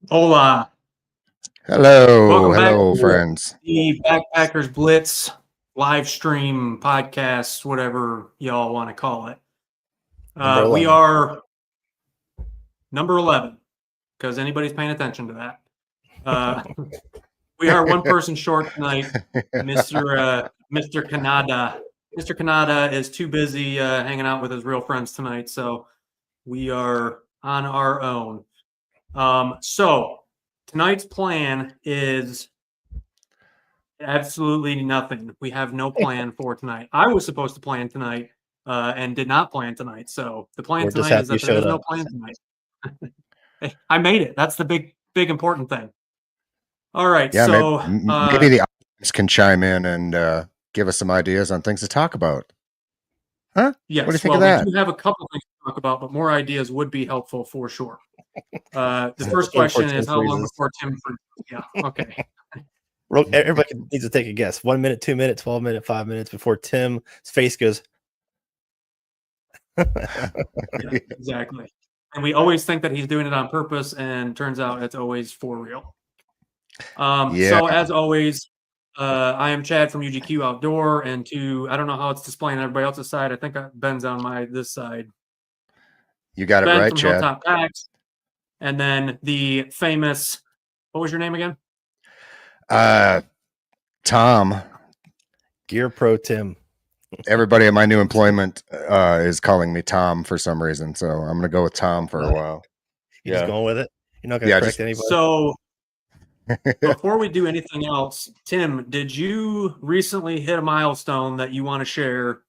Hola. Hello, Welcome back hello, to friends. the Backpackers Blitz live stream podcast, whatever y'all want to call it. Number We 11. are number 11, because anybody's paying attention to that. We are one person short tonight, Mr. Canada. Mr. Canada is too busy hanging out with his real friends tonight, so we are on our own. So tonight's plan is absolutely nothing. We have no plan for tonight. I was supposed to plan tonight and did not plan tonight. So the plan We're just tonight is happy you that there is showed no up. plan tonight. Hey, I made it. That's the big important thing. All right. Yeah, So maybe the audience can chime in and give us some ideas on things to talk about. Huh? yes, What do you think well, of that? we do have a couple things to talk about, but more ideas would be helpful for sure. The So first aim for question is 10 how long freezes. before Tim freezes? Yeah. Okay. Everybody needs to take a guess. 1 minute, 2 minutes, 12 minutes, 5 minutes before Tim's face goes. Yeah, exactly. And we always think that he's doing it on purpose, and turns out it's always for real. So as always, I am Chad from UGQ Outdoor, and I don't know how it's displaying on everybody else's side. I think Ben's on this side. You got it Ben right, from Chad. Hilltop Packs, and then the famous. What was your name again? Tom. Gear Pro Tim. Everybody at my new employment is calling me Tom for some reason, so I'm going to go with Tom for a while. You're just going with it? You're not going to correct anybody? So before we do anything else, Tim, did you recently hit a milestone that you want to share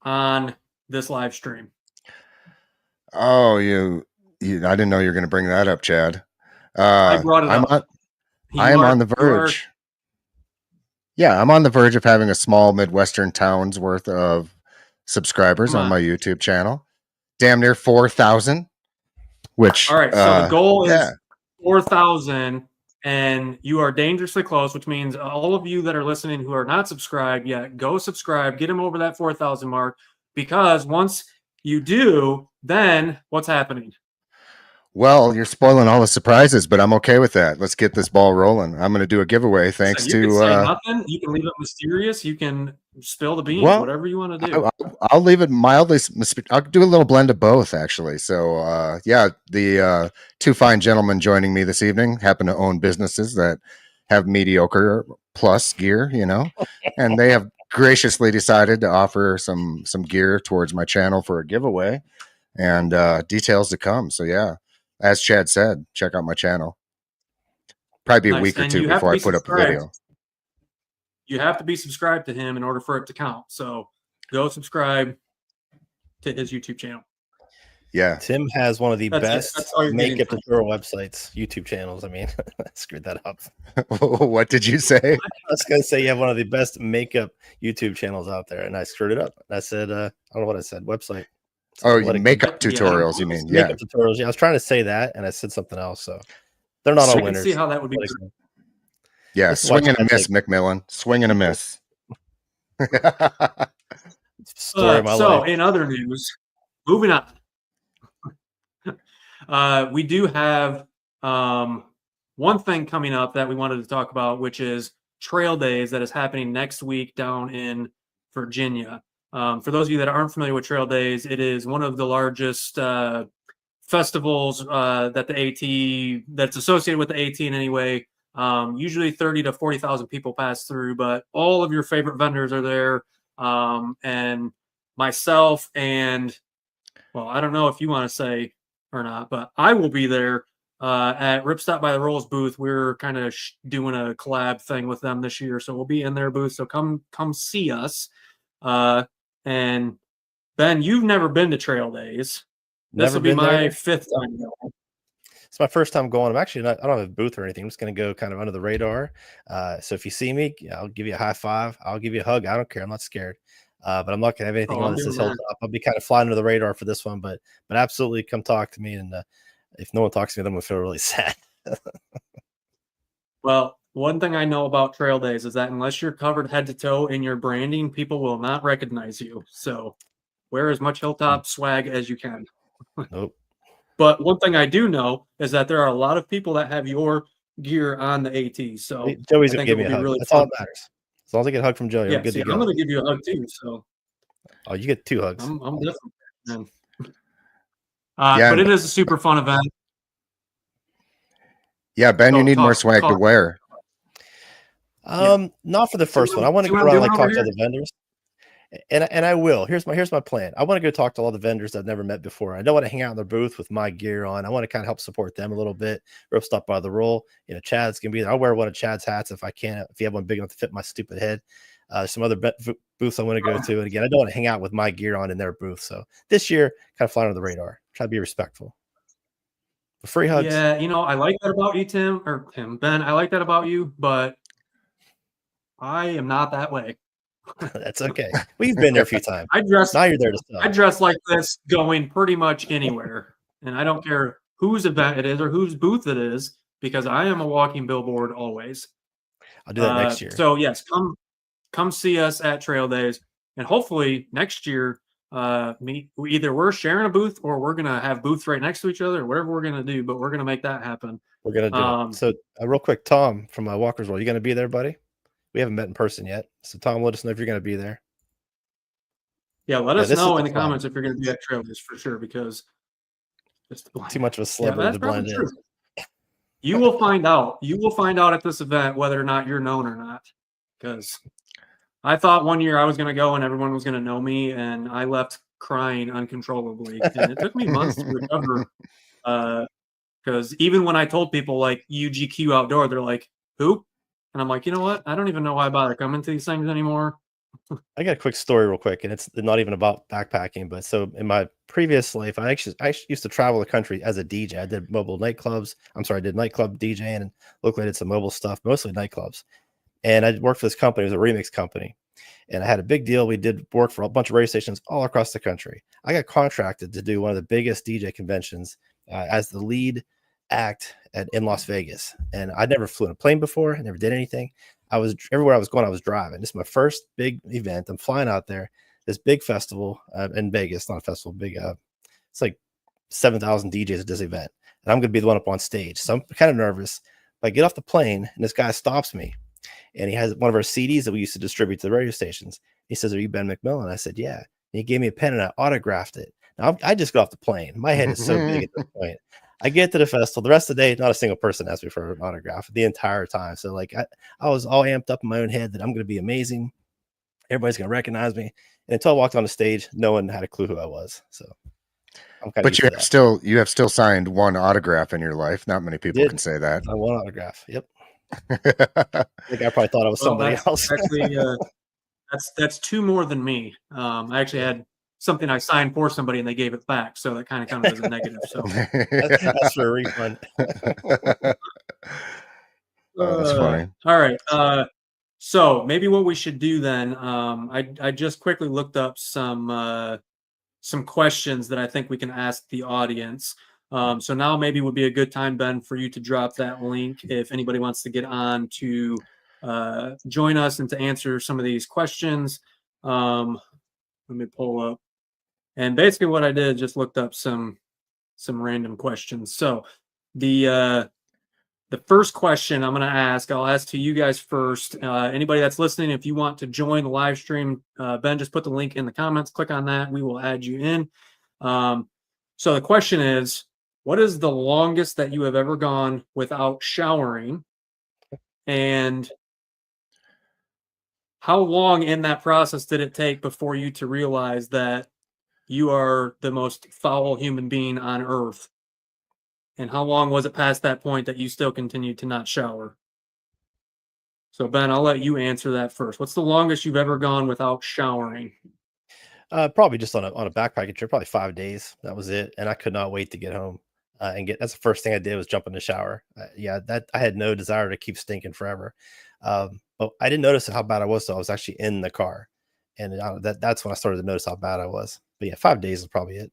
on this live stream? Oh, I didn't know you were going to bring that up, Chad. I brought it up. I am on the verge. Yeah, I'm on the verge of having a small Midwestern town's worth of subscribers on my YouTube channel. Damn near 4,000. Which all right, so the goal is 4,000, and you are dangerously close, which means all of you that are listening who are not subscribed yet, go subscribe, get them over that 4,000 mark, because once you do, then what's happening? Well, you're spoiling all the surprises, but I'm okay with that. Let's get this ball rolling. I'm going to do a giveaway thanks so you can say nothing. You can leave it mysterious. You can spill the beans, whatever you want to do. I'll leave it mildly. I'll do a little blend of both, actually. So, yeah, the two fine gentlemen joining me this evening happen to own businesses that have mediocre plus gear, and they have graciously decided to offer some gear towards my channel for a giveaway, and details to come. So, yeah. As Chad said, check out my channel. Probably be a week or two before I put up a video. You have to be subscribed to him in order for it to count. So go subscribe to his YouTube channel. Yeah. Tim has one of the best makeup tutorial websites, YouTube channels. I mean, I screwed that up. What did you say? I was going to say you have one of the best makeup YouTube channels out there, and I screwed it up. I said, I don't know what I said, website. Oh, makeup tutorials, you mean? Yeah. Makeup tutorials. Yeah, I was trying to say that, and I said something else. So they're not all winners. See how that would be. Yeah, swing and a miss, McMillan. Swing and a miss. Story of my life. In other news, moving on. We do have one thing coming up that we wanted to talk about, which is Trail Days that is happening next week down in Virginia. For those of you that aren't familiar with Trail Days, it is one of the largest festivals that's associated with the AT in any way. Usually 30 to 40,000 people pass through, but all of your favorite vendors are there. And myself and, well, I don't know if you want to say or not, but I will be there at Ripstop by the Rolls booth. We're kind of doing a collab thing with them this year, so we'll be in their booth. So come see us. And Ben, you've never been to Trail Days. This will be my 5th time going. It's my first time going. I don't have a booth or anything. I'm just going to go kind of under the radar. So if you see me, I'll give you a high five. I'll give you a hug. I don't care. I'm not scared. But I'm not going to have anything on that says held up. I'll be kind of flying under the radar for this one, but absolutely come talk to me. And if no one talks to me, then I'm going to feel really sad. Well, one thing I know about Trail Days is that unless you're covered head to toe in your branding, people will not recognize you. So wear as much Hilltop swag as you can. Nope. But one thing I do know is that there are a lot of people that have your gear on the AT. So Joey's I gonna think it give me will a be hug. really That's all fun. that matters. As long as I get a hug from Joey, Yeah, I'm good see, to go. I'm going to give you a hug too. So Oh, you get 2 hugs. I'm definitely. Man. Yeah, but it is a super fun event. Yeah, Ben, you need more Talk. swag to wear. Not for the first one. I want to go around and like talk to other vendors. And I will. Here's my plan. I want to go talk to all the vendors I've never met before. I don't want to hang out in their booth with my gear on. I want to kind of help support them a little bit. Rope stop by the roll. Chad's gonna be there. I'll wear one of Chad's hats if I can. If you have one big enough to fit my stupid head. Some other booths I want to go to. And again, I don't want to hang out with my gear on in their booth. So this year, kind of fly under the radar. Try to be respectful. Free hugs. Yeah, I like that about you, Ben. I like that about you, but I am not that way. That's okay. We've been there a few times. Now you're there to sell. I dress like this going pretty much anywhere, and I don't care whose event it is or whose booth it is because I am a walking billboard always. I'll do that next year. So yes, come see us at Trail Days, and hopefully next year, either we're sharing a booth or we're gonna have booths right next to each other, or whatever we're gonna do. But we're gonna make that happen. We're gonna do it. So real quick, Tom from Walker's World, you gonna be there, buddy? We haven't met in person yet. So Tom, let us know if you're going to be there. Yeah, let us know in the comments if you're going to be at Trail Days for sure, because it's too much of a celebrity to blend in. You will find out. You will find out at this event whether or not you're known or not. Because I thought one year I was going to go and everyone was going to know me, and I left crying uncontrollably. And it took me months to recover. Because even when I told people like UGQ Outdoor, they're like, "Who?" And I'm like, you know what? I don't even know why I bother coming to these things anymore. I got a quick story real quick, and it's not even about backpacking. But so in my previous life, I used to travel the country as a DJ. I did mobile nightclubs. I did nightclub DJing and locally did some mobile stuff, mostly nightclubs. And I worked for this company. It was a remix company. And I had a big deal. We did work for a bunch of radio stations all across the country. I got contracted to do one of the biggest DJ conventions as the lead act in Las Vegas. And I never flew in a plane before. I never did anything. Everywhere I was going, I was driving. This is my first big event. I'm flying out there, this big festival in Vegas, not a festival, big, it's like 7,000 DJs at this event. And I'm going to be the one up on stage. So I'm kind of nervous. But I get off the plane and this guy stops me, and he has one of our CDs that we used to distribute to the radio stations. He says, "Are you Ben McMillan?" I said, "Yeah." And he gave me a pen and I autographed it. Now I just got off the plane. My head is so big at this point. I get to the festival. The rest of the day, not a single person asked me for an autograph the entire time. So like I was all amped up in my own head that I'm going to be amazing. Everybody's going to recognize me. And until I walked on the stage, no one had a clue who I was. So I'm kind of. But you have still signed one autograph in your life. Not many people can say that. One autograph. Yep. I think I probably thought I was somebody else. Actually, that's 2 more than me. I actually had something I signed for somebody and they gave it back, so that kind of counted as a negative. So that's for a refund. That's funny. All right. So maybe what we should do then, I just quickly looked up some questions that I think we can ask the audience. So now maybe would be a good time, Ben, for you to drop that link if anybody wants to get on to join us and to answer some of these questions. Let me pull up. And basically what I did, just looked up some random questions. So the first question I'm going to ask, I'll ask to you guys first. Anybody that's listening, if you want to join the live stream, Ben, just put the link in the comments. Click on that. We will add you in. So the question is, what is the longest that you have ever gone without showering? And how long in that process did it take before you to realize that you are the most foul human being on earth? And how long was it past that point that you still continued to not shower? So Ben, I'll let you answer that first. What's the longest you've ever gone without showering? Probably just on a backpacking trip, probably 5 days. That was it. And I could not wait to get home that's the first thing I did was jump in the shower. That I had no desire to keep stinking forever. But I didn't notice how bad I was. So I was actually in the car. And that's when I started to notice how bad I was. But yeah, 5 days is probably it.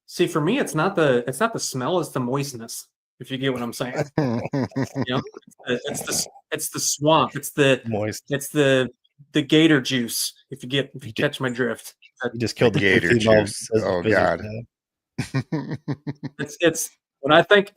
See, for me, it's not the smell, it's the moistness. If you get what I'm saying, it's the swamp, it's the moist, it's the gator juice. If you catch my drift, you just killed the gator juice. Oh God! It's when I think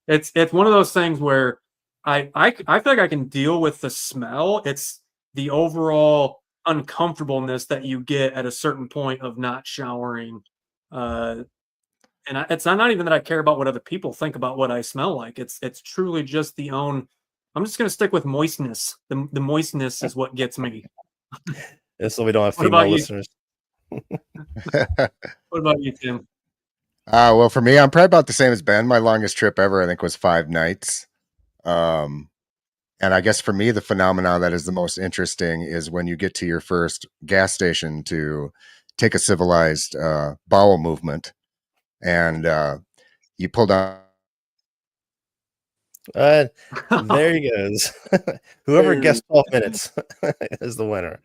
it's one of those things where I feel like I can deal with the smell. It's the overall uncomfortableness that you get at a certain point of not showering. It's not even that I care about what other people think about what I smell like. It's truly just the own. I'm just gonna stick with moistness. The moistness is what gets me. So we don't have What about female you? listeners. What about you, Tim? Well, for me, I'm probably about the same as Ben. My longest trip ever, I think, was 5 nights. And I guess for me, the phenomenon that is the most interesting is when you get to your first gas station to take a civilized bowel movement, and you pull down. There he goes. Whoever guessed 12 minutes is the winner.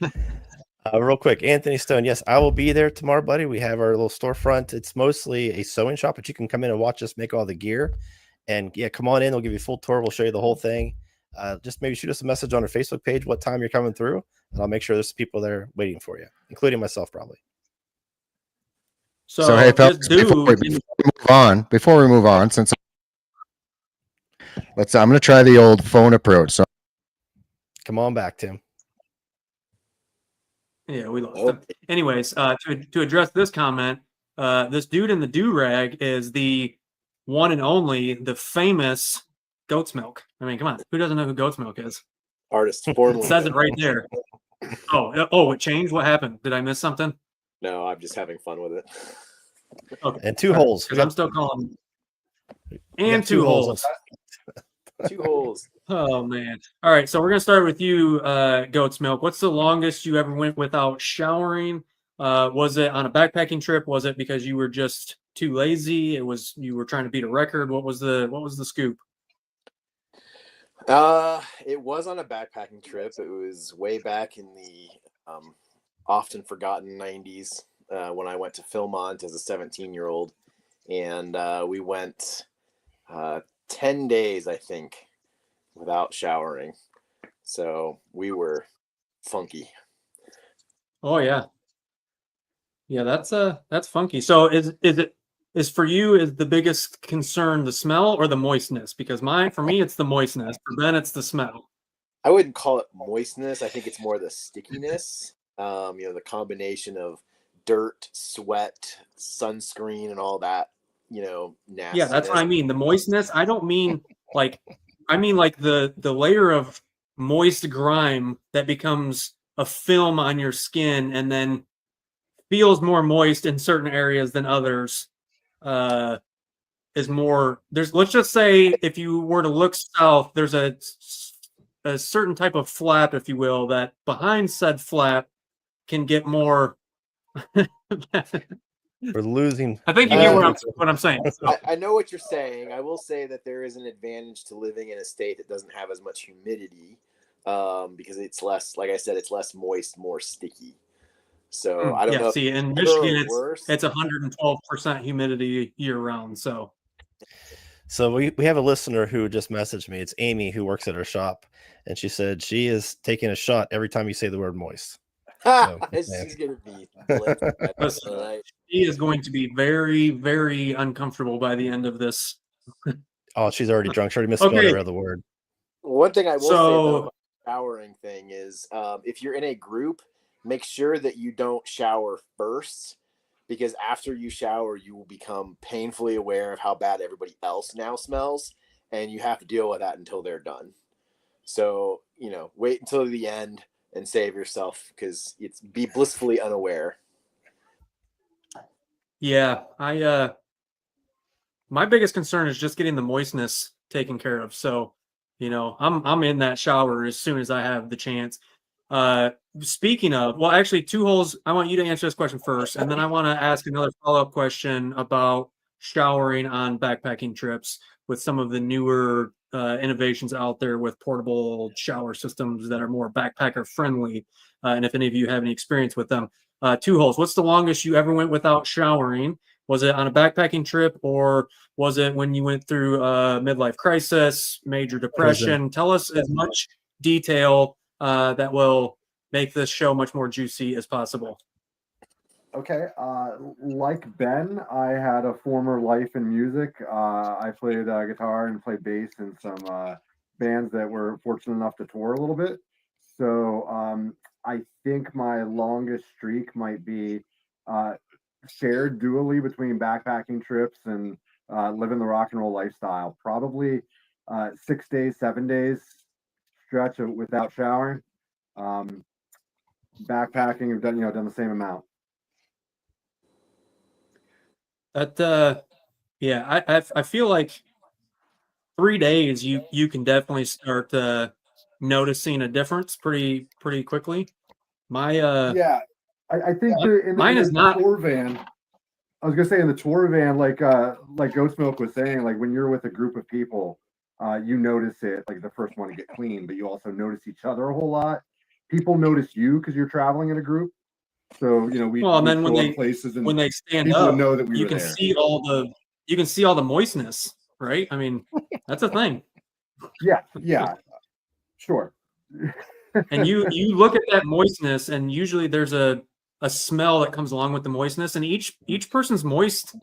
Real quick, Anthony Stone. Yes, I will be there tomorrow, buddy. We have our little storefront. It's mostly a sewing shop, but you can come in and watch us make all the gear. And yeah, come on in. We'll give you a full tour. We'll show you the whole thing. Just maybe shoot us a message on our Facebook page what time you're coming through, and I'll make sure there's people there waiting for you, including myself, probably. So hey, fellas, before we move on, since I'm going to try the old phone approach. So come on back, Tim. Yeah, we lost him. Anyways, to address this comment, this dude in the do-rag is the one and only, the famous Goat's Milk. I mean, come on, who doesn't know who Goat's Milk is? Artist formerly. It says it right there. Oh, it changed? What happened? Did I miss something? No, I'm just having fun with it. Okay. And 2 holes. Because I'm still calling. And 2 holes. 2 holes. Oh man! All right, so we're gonna start with you, Goat's Milk. What's the longest you ever went without showering? Was it on a backpacking trip? Was it because you were just too lazy? You were trying to beat a record. What was the scoop? It was on a backpacking trip. It was way back in the often forgotten 90s when I went to Philmont as a 17-year-old, and we went 10 days, I think, without showering. So we were funky. Oh yeah. Yeah, that's funky. So is for you, is the biggest concern the smell or the moistness? Because for me it's the moistness. For Ben, it's the smell. I wouldn't call it moistness. I think it's more the stickiness. The combination of dirt, sweat, sunscreen, and all that, nastiness. Yeah, that's what I mean. The moistness, I don't mean like the layer of moist grime that becomes a film on your skin and then feels more moist in certain areas than others. Is more, let's just say if you were to look south, there's a certain type of flap, if you will, that behind said flap can get more. We're losing. I think you get what I'm saying. So. I know what you're saying. I will say that there is an advantage to living in a state that doesn't have as much humidity, because it's less, like I said, it's less moist, more sticky. So I don't know. See, in Michigan, it's 112% humidity year round. So we have a listener who just messaged me. It's Amy, who works at our shop, and she said she is taking a shot every time you say the word moist. So, she's gonna be. She is going to be very, very uncomfortable by the end of this. Oh, she's already drunk. She already misspelled every other word. One thing I will say though about the showering thing is, if you're in a group, make sure that you don't shower first, because after you shower, you will become painfully aware of how bad everybody else now smells, and you have to deal with that until they're done. So, wait until the end and save yourself, because it's be blissfully unaware. Yeah, my biggest concern is just getting the moistness taken care of. So, I'm in that shower as soon as I have the chance. Speaking of, well, actually 2 holes, I want you to answer this question first, and then I want to ask another follow-up question about showering on backpacking trips with some of the newer innovations out there with portable shower systems that are more backpacker friendly. And if any of you have any experience with them. 2 holes, what's the longest you ever went without showering? Was it on a backpacking trip, or was it when you went through a midlife crisis, major depression? Tell us as much detail that will make this show much more juicy as possible. Okay. Like Ben, I had a former life in music. I played guitar and played bass in some bands that were fortunate enough to tour a little bit. So I think my longest streak might be shared dually between backpacking trips and living the rock and roll lifestyle. Probably 6 days, 7 days stretch without showering. Backpacking, I've done the same amount. That yeah, I feel like 3 days you can definitely start noticing a difference pretty quickly. My Yeah, I think mine is the not. tour van. I was gonna say in the tour van, like Ghost Milk was saying, like when you're with a group of people, you notice it like the first one to get clean, but you also notice each other a whole lot. People notice you because you're traveling in a group. So we Well, and we then show up places and when they stand people up, would know that we you were can there. see all the moistness, right? I mean, that's a thing. Yeah, sure. And you look at that moistness, and usually there's a smell that comes along with the moistness, and each person's moist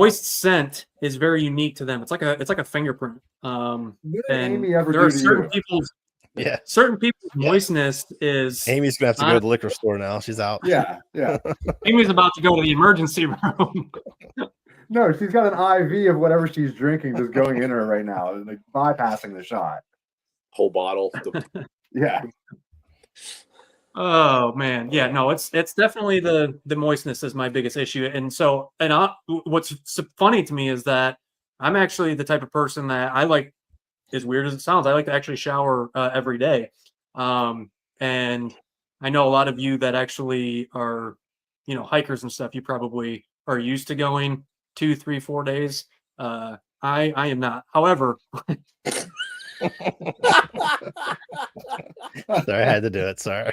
scent is very unique to them. It's like a fingerprint. What did And Amy ever there do are to certain you? people's Yeah. certain people's moistness is. Amy's gonna have to go to the liquor store now. She's out. Yeah. Amy's about to go to the emergency room. No, she's got an IV of whatever she's drinking just going in her right now, like bypassing the shot. Whole bottle. Yeah. Oh man, yeah, no, it's definitely the moistness is my biggest issue, and so what's funny to me is that I'm actually the type of person that I like, as weird as it sounds, I like to actually shower every day, and I know a lot of you that actually are, hikers and stuff. You probably are used to going 2, 3, 4 days. I am not. However. Sorry, I had to do it. Sorry.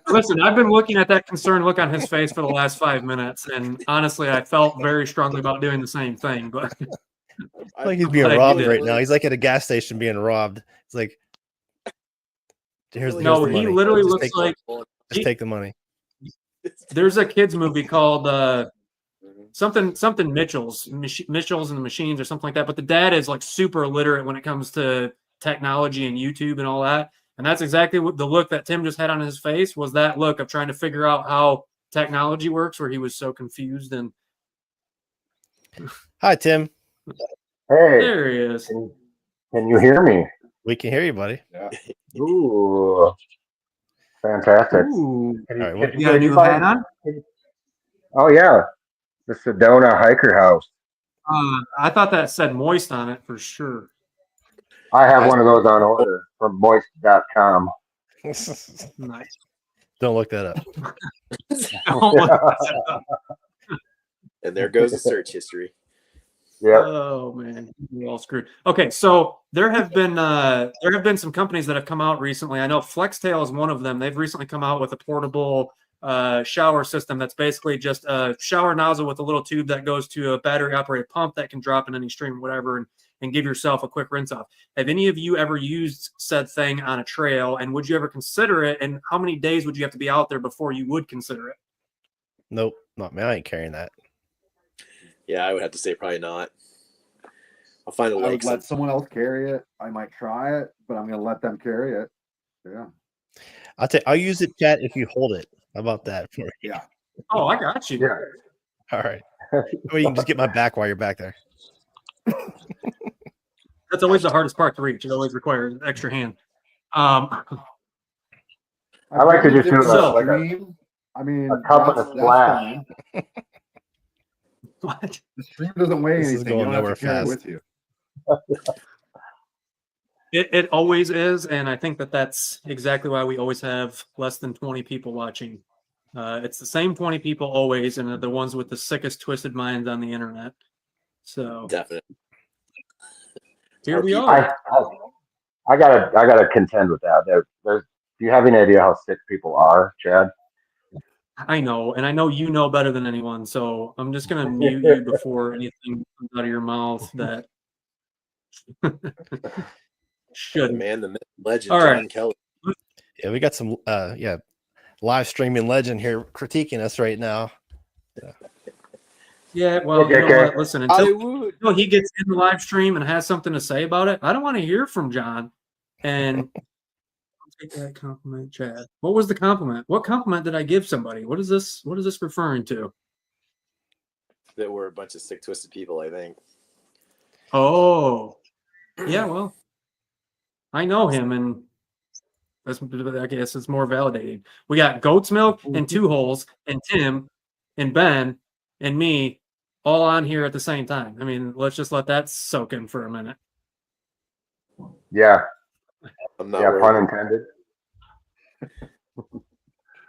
Listen, I've been looking at that concerned look on his face for the last 5 minutes, and honestly, I felt very strongly about doing the same thing. But like he's being robbed right now. He's like at a gas station being robbed. It's like, here's the money. He literally looks like just take the money. There's a kids movie called something Mitchell's and the Machines or something like that. But the dad is like super illiterate when it comes to technology and YouTube and all that. And that's exactly what the look that Tim just had on his face was, that look of trying to figure out how technology works, where he was so confused. And hi, Tim. Hey, there he is. Can you hear me? We can hear you, buddy. Yeah. Ooh, fantastic. Ooh. All right, you got a new hat on? Oh yeah, the Sedona Hiker House. I thought that said Moist on it for sure. I have one of those on order from moist.com. Nice. Don't look that up. Don't look that up. And there goes the search history. Yeah. Oh man, we're all screwed. Okay, so there have been some companies that have come out recently. I know Flextail is one of them. They've recently come out with a portable shower system that's basically just a shower nozzle with a little tube that goes to a battery operated pump that can drop in any stream, whatever, and give yourself a quick rinse off. Have any of you ever used said thing on a trail, and would you ever consider it? And how many days would you have to be out there before you would consider it? Nope, not me. I ain't carrying that. Yeah, I would have to say probably not. I'll find a I lake. would let someone else carry it. I might try it, but I'm gonna let them carry it. Yeah. I'll use it, chat, if you hold it. How about that for you? Yeah. Oh, I got you. Yeah. All right. Or you can just get my back while you're back there. That's always the hardest part to reach. It always requires an extra hand. I like to just do like a cup and a splash. What? The stream doesn't weigh This is anything. You going don't have nowhere to carry it fast. with you. It always is, and I think that's exactly why we always have less than 20 people watching. It's the same 20 people always, and they're the ones with the sickest, twisted minds on the internet. So Definitely. here we are. I gotta contend with that. Do you have any idea how sick people are, Chad? I know, and I know you know better than anyone, so I'm just gonna mute you before anything comes out of your mouth that should. The man, the myth, legend, All John right. Kelly. Yeah, we got some live streaming legend here critiquing us right now. Yeah, well, Okay, you know okay. what? Listen, until he gets in the live stream and has something to say about it, I don't want to hear from John. And take that compliment, Chad. What was the compliment? What compliment did I give somebody? What is this? What is this referring to? That we're a bunch of sick, twisted people, I think. Oh, yeah. Well, I know him, and that's, I guess it's more validating. We got Goat's Milk and Two Holes and Tim and Ben and me all on here at the same time. I mean, let's just let that soak in for a minute. Yeah. I'm not Yeah, worried. pun intended.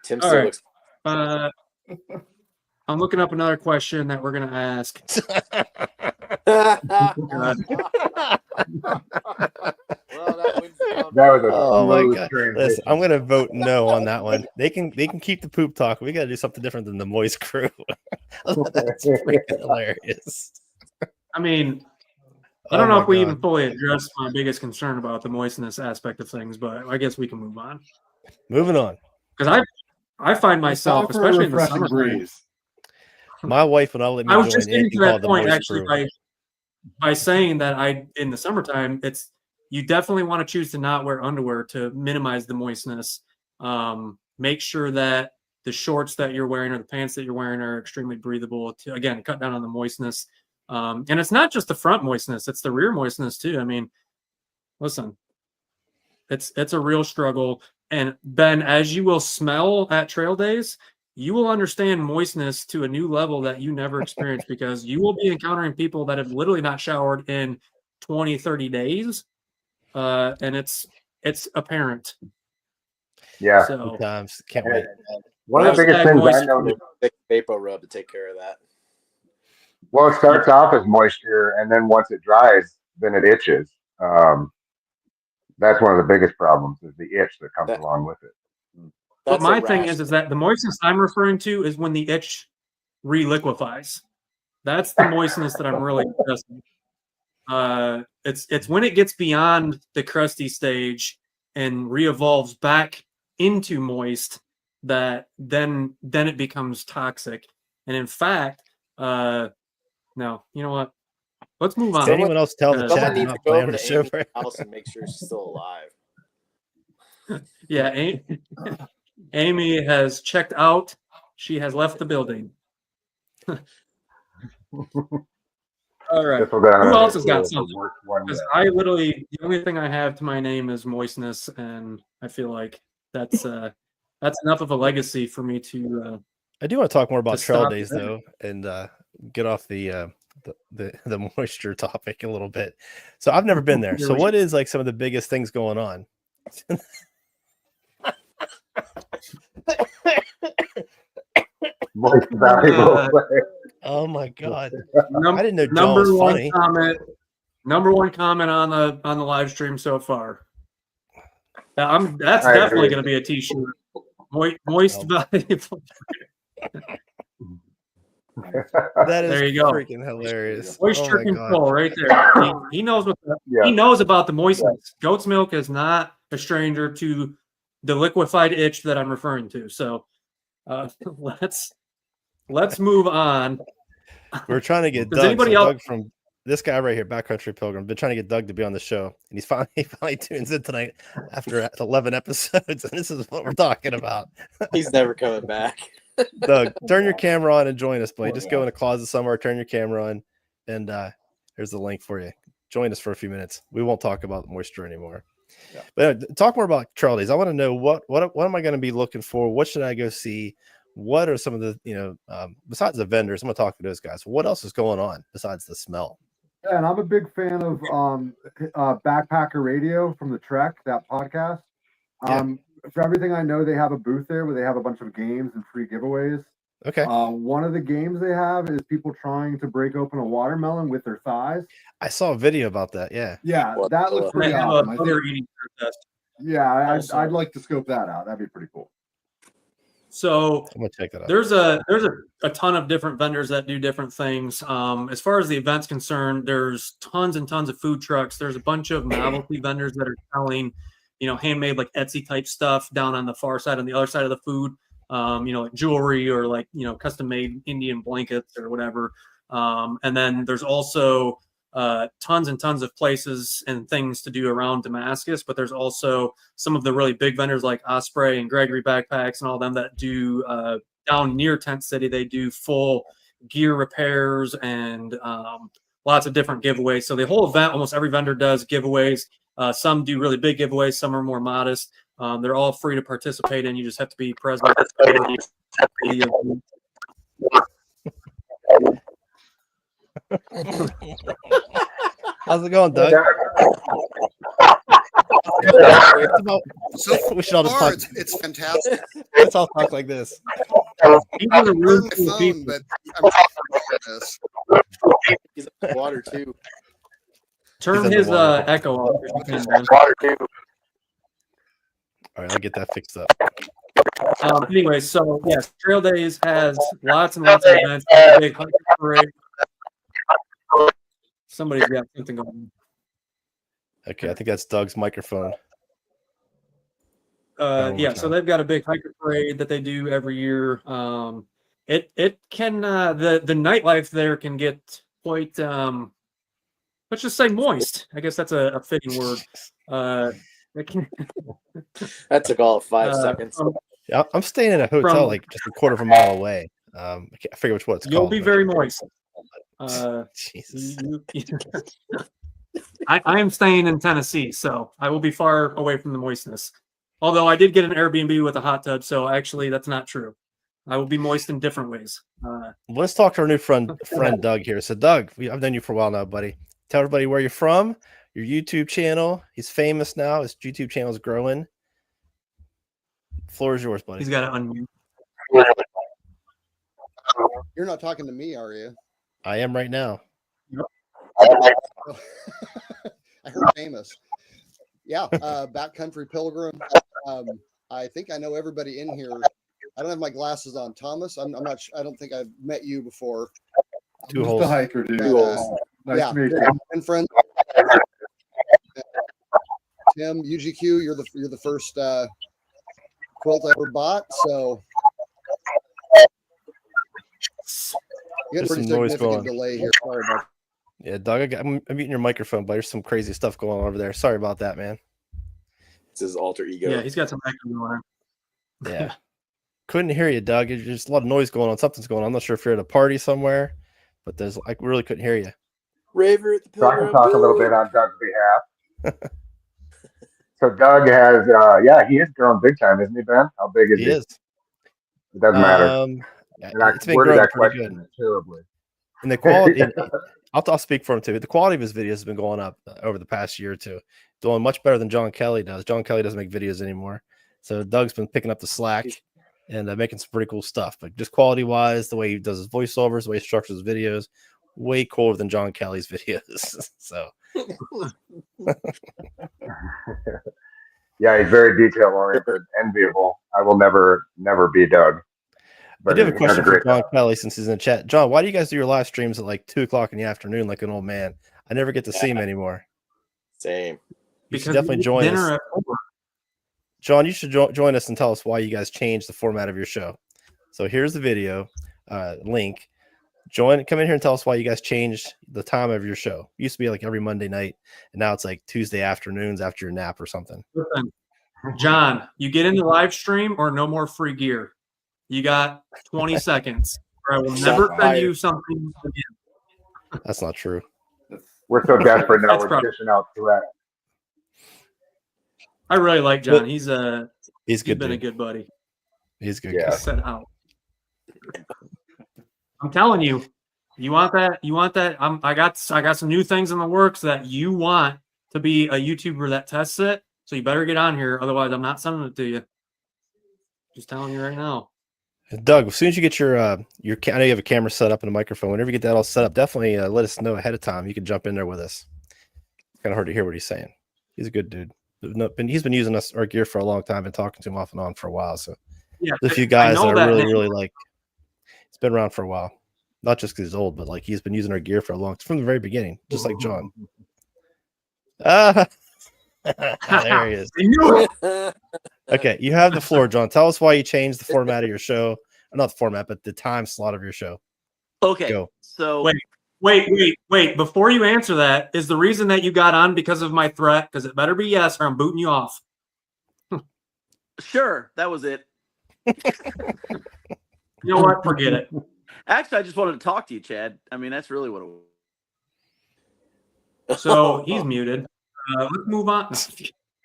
Tim All still right. looks. I'm looking up another question that we're going to ask. That was a Oh my smooth god! transition. Listen, I'm gonna vote no on that one. They can keep the poop talk. We got to do something different than the moist crew. That's freaking hilarious. I mean, I don't know if we even fully addressed my biggest concern about the moistness aspect of things, but I guess we can move on. Moving on. Because I find myself, especially in the summer, my wife and I let me I was join just getting to anything called that the point moist actually crew. by saying that in the summertime, you definitely want to choose to not wear underwear to minimize the moistness. Make sure that the shorts that you're wearing or the pants that you're wearing are extremely breathable to, again, cut down on the moistness. And it's not just the front moistness, it's the rear moistness too. I mean, listen, it's a real struggle. And Ben, as you will smell at trail days, you will understand moistness to a new level that you never experienced because you will be encountering people that have literally not showered in 20, 30 days. And it's apparent. Yeah. So Sometimes can't wait. One of the biggest things I noticed. Vapor rub to take care of that. Well, it starts off as moisture, and then once it dries, then it itches. That's one of the biggest problems is the itch that comes along with it. But my thing is that the moistness I'm referring to is when the itch reliquefies. That's the moistness that I'm really discussing. It's when it gets beyond the crusty stage and re-evolves back into moist that then it becomes toxic. And in fact, no, you know what? Let's move on. Did anyone else tell the chat needs not to go play over on the to show Amy's right house and make sure she's still alive. Yeah, Amy has checked out. She has left the building. All right. Who else has got something? Because I literally, the only thing I have to my name is moistness, and I feel like that's enough of a legacy for me to. I do want to talk more about trail days though, and get off the moisture topic a little bit. So I've never been there. So what is like some of the biggest things going on? Most valuable player. Oh my god! I didn't know John was funny. Number one comment on the live stream so far. That's definitely going to be a T-shirt. Moist valuable. That is there you go. Freaking hilarious. Moisture control right there. He knows he knows about the moistness. Goat's milk is not a stranger to the liquefied itch that I'm referring to. So let's move on. We're trying to get Does Doug, anybody else? Doug from this guy right here, Backcountry Pilgrim. Been trying to get Doug to be on the show, and he finally tunes in tonight after 11 episodes, and this is what we're talking about. He's never coming back. Doug, turn your camera on and join us, buddy. Just go in a closet somewhere, turn your camera on, and here's the link for you. Join us for a few minutes. We won't talk about moisture anymore. Yeah. But talk more about trail days. I want to know what am I going to be looking for? What should I go see? What are some of the, besides the vendors, I'm going to talk to those guys. What else is going on besides the smell? Yeah, and I'm a big fan of Backpacker Radio from the Trek, that podcast. For everything I know, they have a booth there where they have a bunch of games and free giveaways. Okay. One of the games they have is people trying to break open a watermelon with their thighs. I saw a video about that. Yeah. Yeah, that looks pretty awesome. I'd like to scope that out. That'd be pretty cool. So I'm gonna check that out. There's a ton of different vendors that do different things. As far as the event's concerned, there's tons and tons of food trucks. There's a bunch of novelty vendors that are selling, handmade like Etsy type stuff down on the far side, on the other side of the food. Like jewelry or like, custom made Indian blankets or whatever. And then there's also tons and tons of places and things to do around Damascus, but there's also some of the really big vendors like Osprey and Gregory Backpacks and all them that do down near Tent City. They do full gear repairs and lots of different giveaways. So the whole event, almost every vendor does giveaways. Some do really big giveaways. Some are more modest. They're all free to participate in. You just have to be present. How's it going, Doug? So we should all just talk. it's fantastic. Let's all talk like this. I'm on my phone, but I'm talking like this. He's in water too. Turn his echo off. All right, I'll get that fixed up. Anyway, so yes, Trail Days has lots and lots of events. Big hiker parade. Somebody's got something going on. Okay, I think that's Doug's microphone. So they've got a big hiker parade that they do every year. It can the nightlife there can get quite let's just say moist. I guess that's a fitting word. That took all of 5 seconds. Yeah, I'm staying in a hotel like just a quarter of a mile away. I forget which one it's called. You'll be very moist. Jesus. I am staying in Tennessee, so I will be far away from the moistness. Although I did get an Airbnb with a hot tub, so actually that's not true. I will be moist in different ways. Let's talk to our new friend Doug here. So Doug, I've known you for a while now, buddy. Tell everybody where you're from, your YouTube channel. He's famous now. His YouTube channel is growing. Floor is yours, buddy. He's got to unmute. You're not talking to me, are you? I am right now. I heard famous. Yeah, Backcountry Pilgrim. I think I know everybody in here. I don't have my glasses on. Thomas, I'm not. I don't think I've met you before. Two holes. The hiker, dude. Nice to meet you. And friend Tim UGQ, you're the first quilt I ever bought. So you got a pretty significant delay here. Sorry about that. Yeah, Doug, I'm muting your microphone, but there's some crazy stuff going on over there. Sorry about that, man. It's his alter ego. Yeah, he's got some echo going on. Yeah. Couldn't hear you, Doug. There's just a lot of noise going on. Something's going on. I'm not sure if you're at a party somewhere, but I really couldn't hear you. Raver at the So I Pilgrim. can talk a little bit on Doug's behalf. So Doug has, he is growing big time, isn't he, Ben? How big is he? He is. It doesn't matter. It's been worded growing that pretty question good. terribly. And the quality, I'll speak for him too. The quality of his videos has been going up over the past year or two. Doing much better than John Kelly does. John Kelly doesn't make videos anymore. So Doug's been picking up the slack and making some pretty cool stuff. But just quality wise, the way he does his voiceovers, the way he structures his videos, way cooler than John Kelly's videos. So Yeah, he's very detail oriented, enviable. I will never be Doug. I do have a question for John Kelly since he's in the chat. John, why do you guys do your live streams at like 2:00 in the afternoon like an old man? I never get to see him anymore. Same. You should definitely join us. John, you should join us and tell us why you guys changed the format of your show. So here's the video link. Come in here and tell us why you guys changed the time of your show. It used to be like every Monday night, and now it's like Tuesday afternoons after your nap or something. Listen, John, you get in the live stream or no more free gear. You got 20 seconds, or I will never send you something again. That's not true. We're so desperate now. We're dishing out threats. I really like John. He's good. Been a good buddy. He's good. Yeah. Set out. I'm telling you, you want that. I got some new things in the works that you want to be a YouTuber that tests it. So you better get on here. Otherwise, I'm not sending it to you. Just telling you right now. Doug, as soon as you get your I know you have a camera set up and a microphone. Whenever you get that all set up, definitely let us know ahead of time. You can jump in there with us. It's kind of hard to hear what he's saying. He's a good dude. He's been using our gear for a long time. Been talking to him off and on for a while. So yeah, there's a few guys that I really like. He's been around for a while, not just because he's old, but like he's been using our gear for a long from the very beginning, just like John. There he is. I knew it. Okay, you have the floor, John. Tell us why you changed the format of your show. Not the format, but the time slot of your show. Okay. Go. So Wait. Before you answer that, is the reason that you got on because of my threat? Because it better be yes, or I'm booting you off. sure, that was it. You know what? Forget it. Actually, I just wanted to talk to you, Chad. I mean, that's really what it was. So he's muted. Let's move on.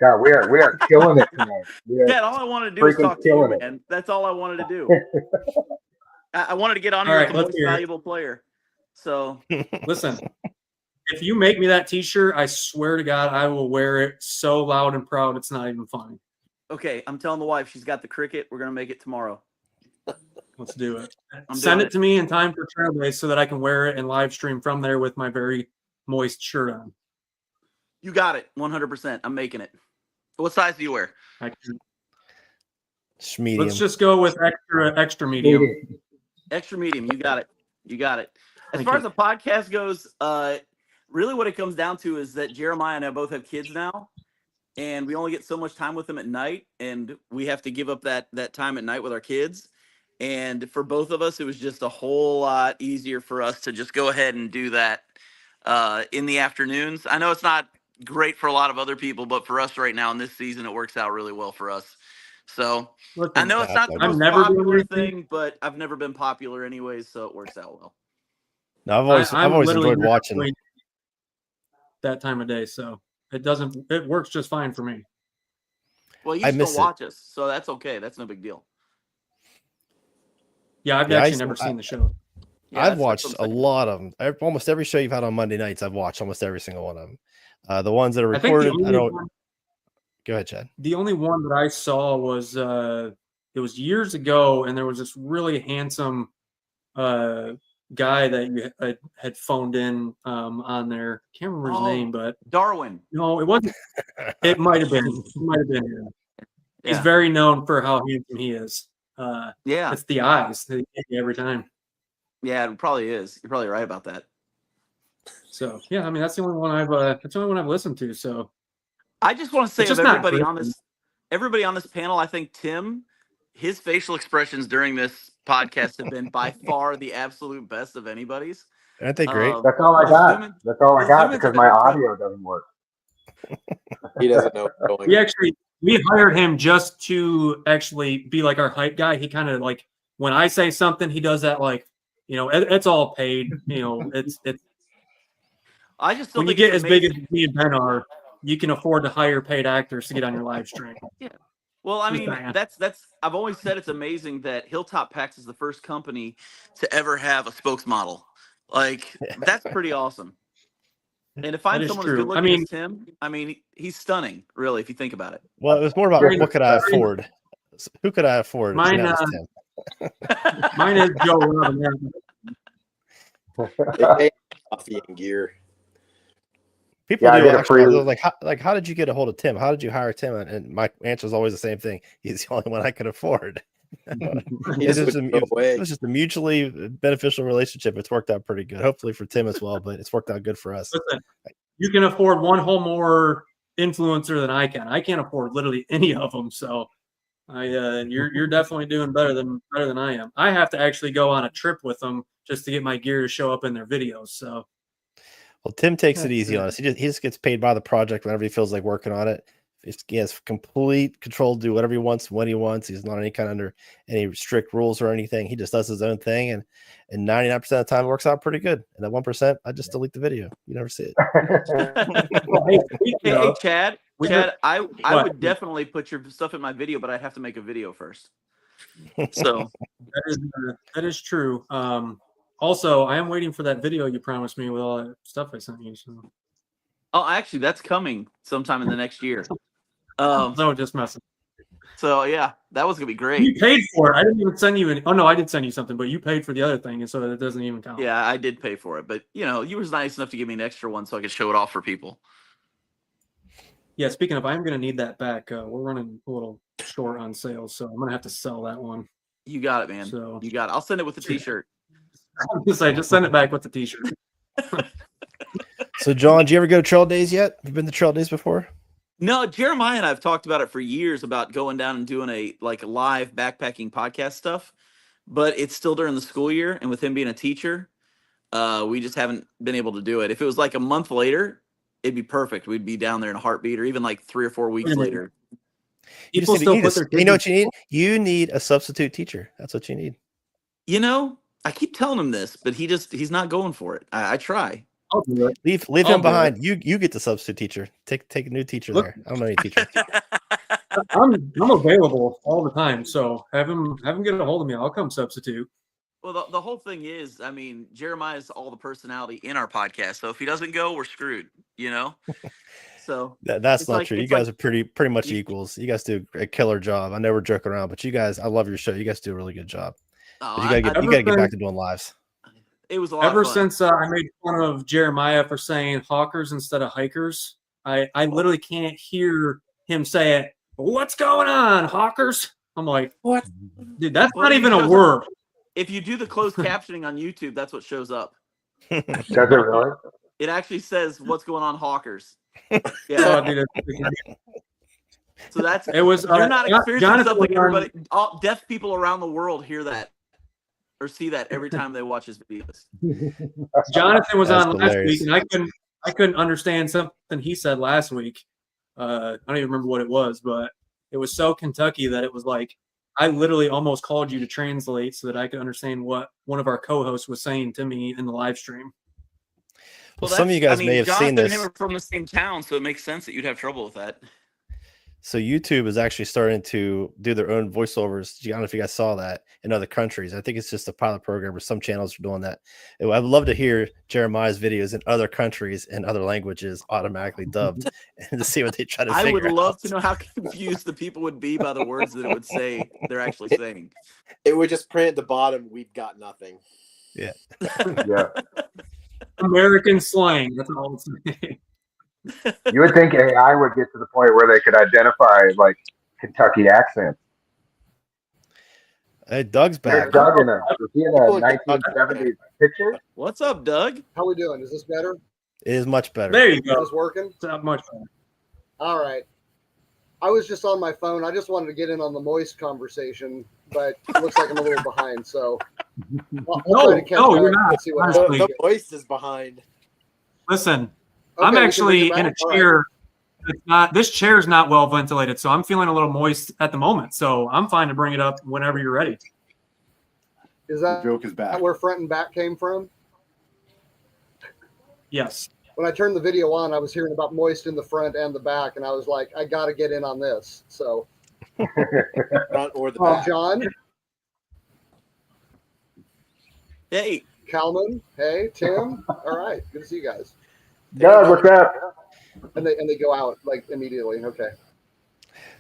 God, we are killing it tonight. Chad, all I wanted to do was freaking talk to you, killing it. man. That's all I wanted to do. I wanted to get on All here right, with the let's most hear it. valuable player. So Listen, if you make me that T-shirt, I swear to God, I will wear it so loud and proud it's not even funny. okay, I'm telling the wife she's got the cricket. We're gonna make it tomorrow. Let's do it. I'm Send doing it to me in time for Trail Day so that I can wear it and live stream from there with my very moist shirt on. You got it, 100%. I'm making it. What size do you wear? I can, Medium. let's just go with extra medium. Extra medium. You got it. You got it. As Thank far you. as the podcast goes, really what it comes down to is that Jeremiah and I both have kids now, and we only get so much time with them at night, and we have to give up that time at night with our kids. And for both of us, it was just a whole lot easier for us to just go ahead and do that in the afternoons. I know it's not great for a lot of other people, but for us right now in this season, it works out really well for us. So Listen, I know it's not the I'm most never doing popular anything. thing, but I've never been popular anyways, so it works out well. No, I've I'm always literally enjoyed never watching. doing that time of day, so it works just fine for me. Well, you I still miss it. watch us, so that's okay. That's no big deal. Yeah, I've Yeah, actually never seen the show. Yeah, I've that's watched what a I'm saying. lot of them. Almost every show you've had on Monday nights, I've watched almost every single one of them. The ones that are I think the recorded, I only don't. one- Go ahead, Chad. The only one that I saw was it was years ago, and there was this really handsome guy that you had phoned in on there. Can't remember his name, but Darwin. no, it wasn't. It might have been. It might have been him. He's Yeah. very known for how handsome he is. Yeah. It's the eyes that get you every time. Yeah, it probably is. You're probably right about that. So yeah, I mean that's the only one I've listened to. So I just want to say It's of just not everybody great. on this panel, I think Tim, his facial expressions during this podcast have been by far the absolute best of anybody's. Aren't they great? That's all I the got. Zoom- That's all I the got Zoom because is my incredible. audio doesn't work. He doesn't know what's going on. We hired him just to actually be like our hype guy. He kind of like when I say something, he does that like, it's all paid. It's I just still when you think get it's as big amazing. as me and Ben are, you can afford to hire paid actors to get on your live stream. Well, I Just mean, saying. that's I've always said it's amazing that Hilltop Packs is the first company to ever have a spokesmodel. Like that's pretty awesome. And to find That is someone as true. good looking as Tim, I mean, he's stunning, really, if you think about it. Well, it was more about what could I afford? Who could I afford? Mine, And that was Tim. Mine is Joe Robin. They pay coffee and gear. People I do did a actually. free- How did you get a hold of Tim? How did you hire Tim? And my answer is always the same thing. He's the only one I could afford. He It's just just wouldn't go away. it was just a mutually beneficial relationship. It's worked out pretty good. Hopefully for Tim as well, but it's worked out good for us. Listen, you can afford one whole more influencer than I can. I can't afford literally any of them. So, you're definitely doing better than I am. I have to actually go on a trip with them just to get my gear to show up in their videos. So, Well, Tim takes it easy on us. He just gets paid by the project whenever he feels like working on it. He has complete control to do whatever he wants when he wants. He's not any kind of under any strict rules or anything. He just does his own thing, and 99% of the time it works out pretty good. And that 1%, I just delete the video. You never see it. Hey, Chad, I would definitely put your stuff in my video, but I'd have to make a video first. So that is true. Also, I am waiting for that video you promised me with all that stuff I sent you. So. Oh, actually, that's coming sometime in the next year. No, just messing. So yeah, that was gonna be great. You paid for it. I didn't even send you any. Oh no, I did send you something, but you paid for the other thing, and so it doesn't even count. Yeah, I did pay for it, but you was nice enough to give me an extra one so I could show it off for people. Yeah. Speaking of, I'm gonna need that back. We're running a little short on sales, so I'm gonna have to sell that one. You got it, man. So You got it. I'll send it with the T-shirt. Just send it back with the T-shirt. So, John, did you ever go to Trail Days yet? Have you been to Trail Days before? No, Jeremiah and I've talked about it for years about going down and doing a live backpacking podcast stuff, but it's still during the school year, and with him being a teacher, we just haven't been able to do it. If it was like a month later, it'd be perfect. We'd be down there in a heartbeat, or even like 3 or 4 weeks later. You People just still need, put their you know what kids you need? You need a substitute teacher. That's what you need. You know, I keep telling him this, but he's not going for it. I try. I'll do it. Leave I'll him do it. behind. You get the substitute teacher. Take a new teacher Look- there. I don't know any teacher. I'm available all the time, so have him get a hold of me. I'll come substitute. Well, the whole thing is, I mean, Jeremiah's all the personality in our podcast. So if he doesn't go, we're screwed, you know? So That's it's not like- true. You it's guys like- are pretty much you- equals. You guys do a killer job. I know we're joking around, but you guys, I love your show. You guys do a really good job. oh, But you gotta get back to doing lives. it was a lot Ever of fun. since I made fun of Jeremiah for saying hawkers instead of hikers, I literally can't hear him say it. What's going on, hawkers? I'm like, what? Dude, that's Well, not he even a shows word. If you do the closed captioning on YouTube, that's what shows up. Does it really? It actually says, "What's going on, hawkers?" Oh, Yeah. dude, So that's it was. you're not experiencing Jonathan something was on- everybody, all deaf people around the world hear that or see that every time they watch his videos. Jonathan was That's on last hilarious. week, and I couldn't understand something he said last week. I don't even remember what it was, but it was so Kentucky that it was like I literally almost called you to translate so that I could understand what one of our co-hosts was saying to me in the live stream. Well, some of you guys may have Jonathan seen this. and him are from the same town, so it makes sense that you'd have trouble with that. So YouTube is actually starting to do their own voiceovers. I don't know if you guys saw that in other countries. I think it's just a pilot program where some channels are doing that. I'd love to hear Jeremiah's videos in other countries and other languages automatically dubbed and to see what they try to I figure would love out. to know how confused the people would be by the words that it would say they're actually saying. It would just print at the bottom, "We've got nothing." Yeah. Yeah. American slang. That's all it's saying. You would think AI would get to the point where they could identify like Kentucky accents. Hey, Doug's There's back. Doug in a 1970s picture. What's up, Doug? How we doing? Is this better? It is much better. There you Is go. this working? It's not much better. All right. I was just on my phone. I just wanted to get in on the moist conversation, but it looks like I'm a little behind. So I'll try to catch no, up you're not. and see what Honestly. happens. The voice is behind. Listen, Okay, I'm we can actually bring in it a back? All right. chair. It's not. This chair is not well ventilated, so I'm feeling a little moist at the moment. So I'm fine to bring it up whenever you're ready. Is The that joke is back. where front and back came from? Yes. When I turned the video on, I was hearing about moist in the front and the back, and I was like, I got to get in on this. So, Front or the back. John, Hey, Calman, hey, Tim. All right, good to see you guys. Doug, what's up? And they go out like immediately. Okay.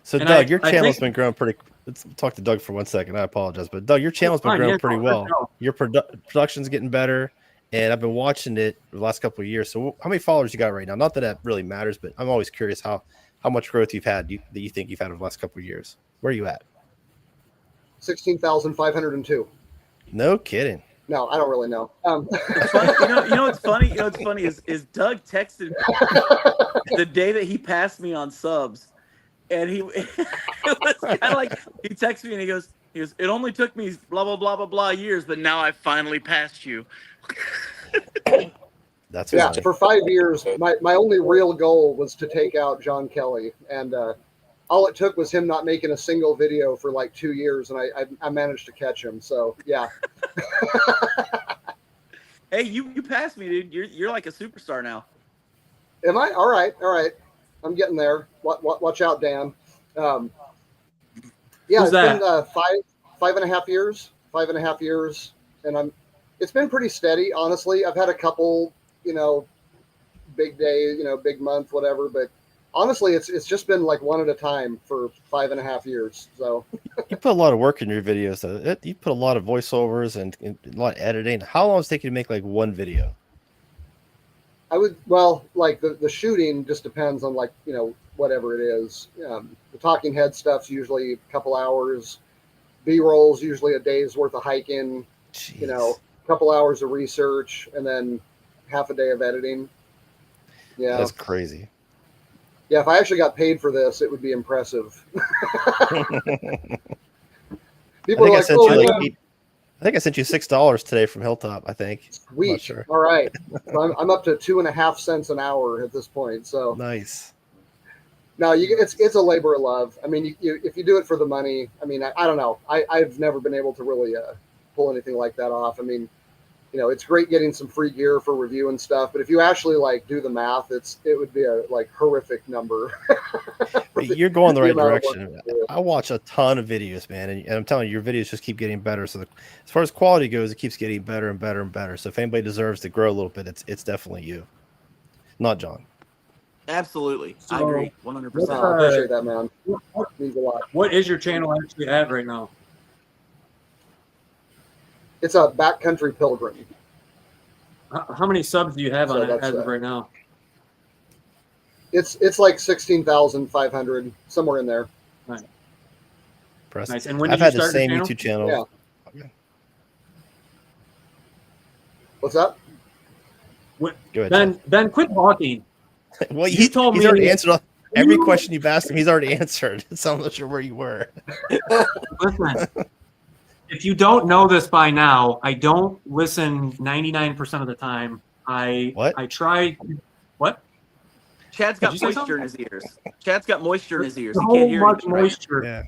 So, And Doug, your I channel's think- been growing pretty. Let's talk to Doug for 1 second. I apologize, but Doug, your channel's been Fine, growing yeah, pretty no, well. no. Your production's getting better, and I've been watching it the last couple of years. So, how many followers you got right now? Not that that really matters, but I'm always curious how much growth you've had that you think you've had over the last couple of years. Where are you at? 16,502. No kidding. No, I don't really know. it's funny, you know what's funny? You know what's funny is Doug texted me the day that he passed me on subs, and it was kind of like he texted me and he goes, it only took me blah blah blah blah blah years, but now I finally passed you. That's Yeah, funny. for 5 years, my only real goal was to take out John Kelly, and all it took was him not making a single video for like 2 years, and I managed to catch him. So yeah, Hey, you passed me, dude. You're like a superstar now. am I? All right, I'm getting there. Watch out, Dan. Yeah, Who's it's that? been 5.5 years. 5.5 years, and it's been pretty steady, honestly. I've had a couple, big day, big month, whatever, but honestly, it's just been like one at a time for 5.5 years. So You put a lot of work in your videos. Though. You put a lot of voiceovers and a lot of editing. How long does it take you to make like one video? like the shooting just depends on whatever it is. The talking head stuff's usually a couple hours. B-roll's usually a day's worth of hiking, Jeez. a couple hours of research, and then half a day of editing. Yeah. That's crazy. Yeah, if I actually got paid for this, it would be impressive. People are like, "Oh, I think I sent you $6 today from Hilltop. I think. Sweet. Sure. All right. So I'm up to 2.5 cents an hour at this point. So nice. No, it's a labor of love. I mean, if you do it for the money, I mean, I don't know. I've never been able to really pull anything like that off. I mean, you know, it's great getting some free gear for review and stuff, but if you actually like do the math, it would be a like horrific number. You're going the right direction. I watch a ton of videos, man, and I'm telling you, your videos just keep getting better. So as far as quality goes, it keeps getting better and better and better. So if anybody deserves to grow a little bit, it's definitely you, not John. Absolutely. So, I agree 100%. I appreciate that, man. It means a lot. What is your channel actually at right now? It's a Backcountry Pilgrim. How many subs do you have on it as of right now? It's like 16,500, somewhere in there. Nice. Impressive. Nice. And when I've did had you the start same your YouTube channel. Yeah. What's that? What, Go ahead, Ben, quit talking. Well, you told he's me already answered every question you've asked him. He's already answered. So I'm not sure where you were. Listen, if you don't know this by now, I don't listen 99% of the time. I try. What? Chad's got moisture in his ears. Chad's got moisture in his ears. He So can't hear much anything, right? moisture. Yeah.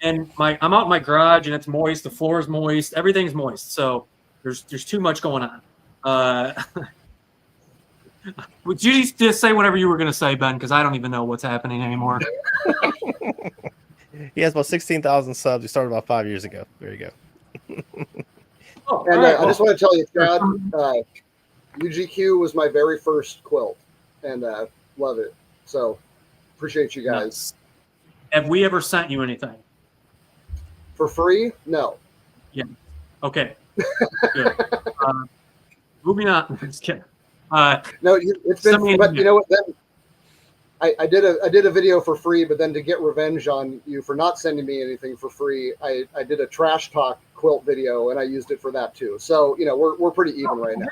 And I'm out in my garage and it's moist. The floor is moist. Everything's moist. So there's too much going on. Would you just say whatever you were going to say, Ben? Because I don't even know what's happening anymore. He has about 16,000 subs. He started about 5 years ago. There you go. I just want to tell you, Chad, UGQ was my very first quilt, and love it. So appreciate you guys. Nice. Have we ever sent you anything for free? No. Yeah. Okay. Good. Moving on. Just kidding. No, it's been. But you know what? Then I did a video for free, but then to get revenge on you for not sending me anything for free, I did a trash talk quilt video, and I used it for that too. So you know we're pretty even right now.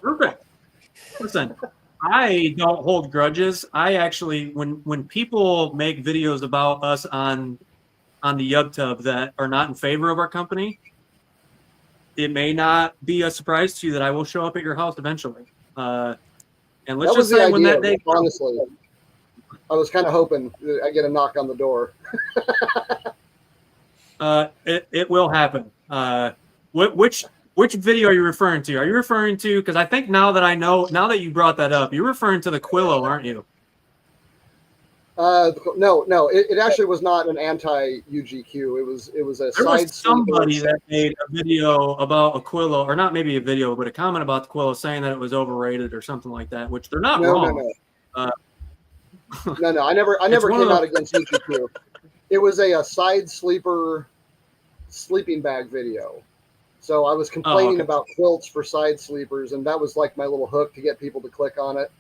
Perfect. Listen, I don't hold grudges. I actually, when people make videos about us on the YubTub that are not in favor of our company, it may not be a surprise to you that I will show up at your house eventually. And let's just say when that day comes, honestly, I was kind of hoping I get a knock on the door. it will happen. Which video are you referring to? Are you referring to, because I think now that you brought that up, you're referring to the Quillo, aren't you? No, it actually was not an anti-UGQ. It was a there was somebody that made a video about a Quillo, or not maybe a video, but a comment about the Quillo saying that it was overrated or something like that, which they're not wrong. No, I never came out against UGQ. It was a side sleeper sleeping bag video. So I was complaining about quilts for side sleepers, and that was like my little hook to get people to click on it.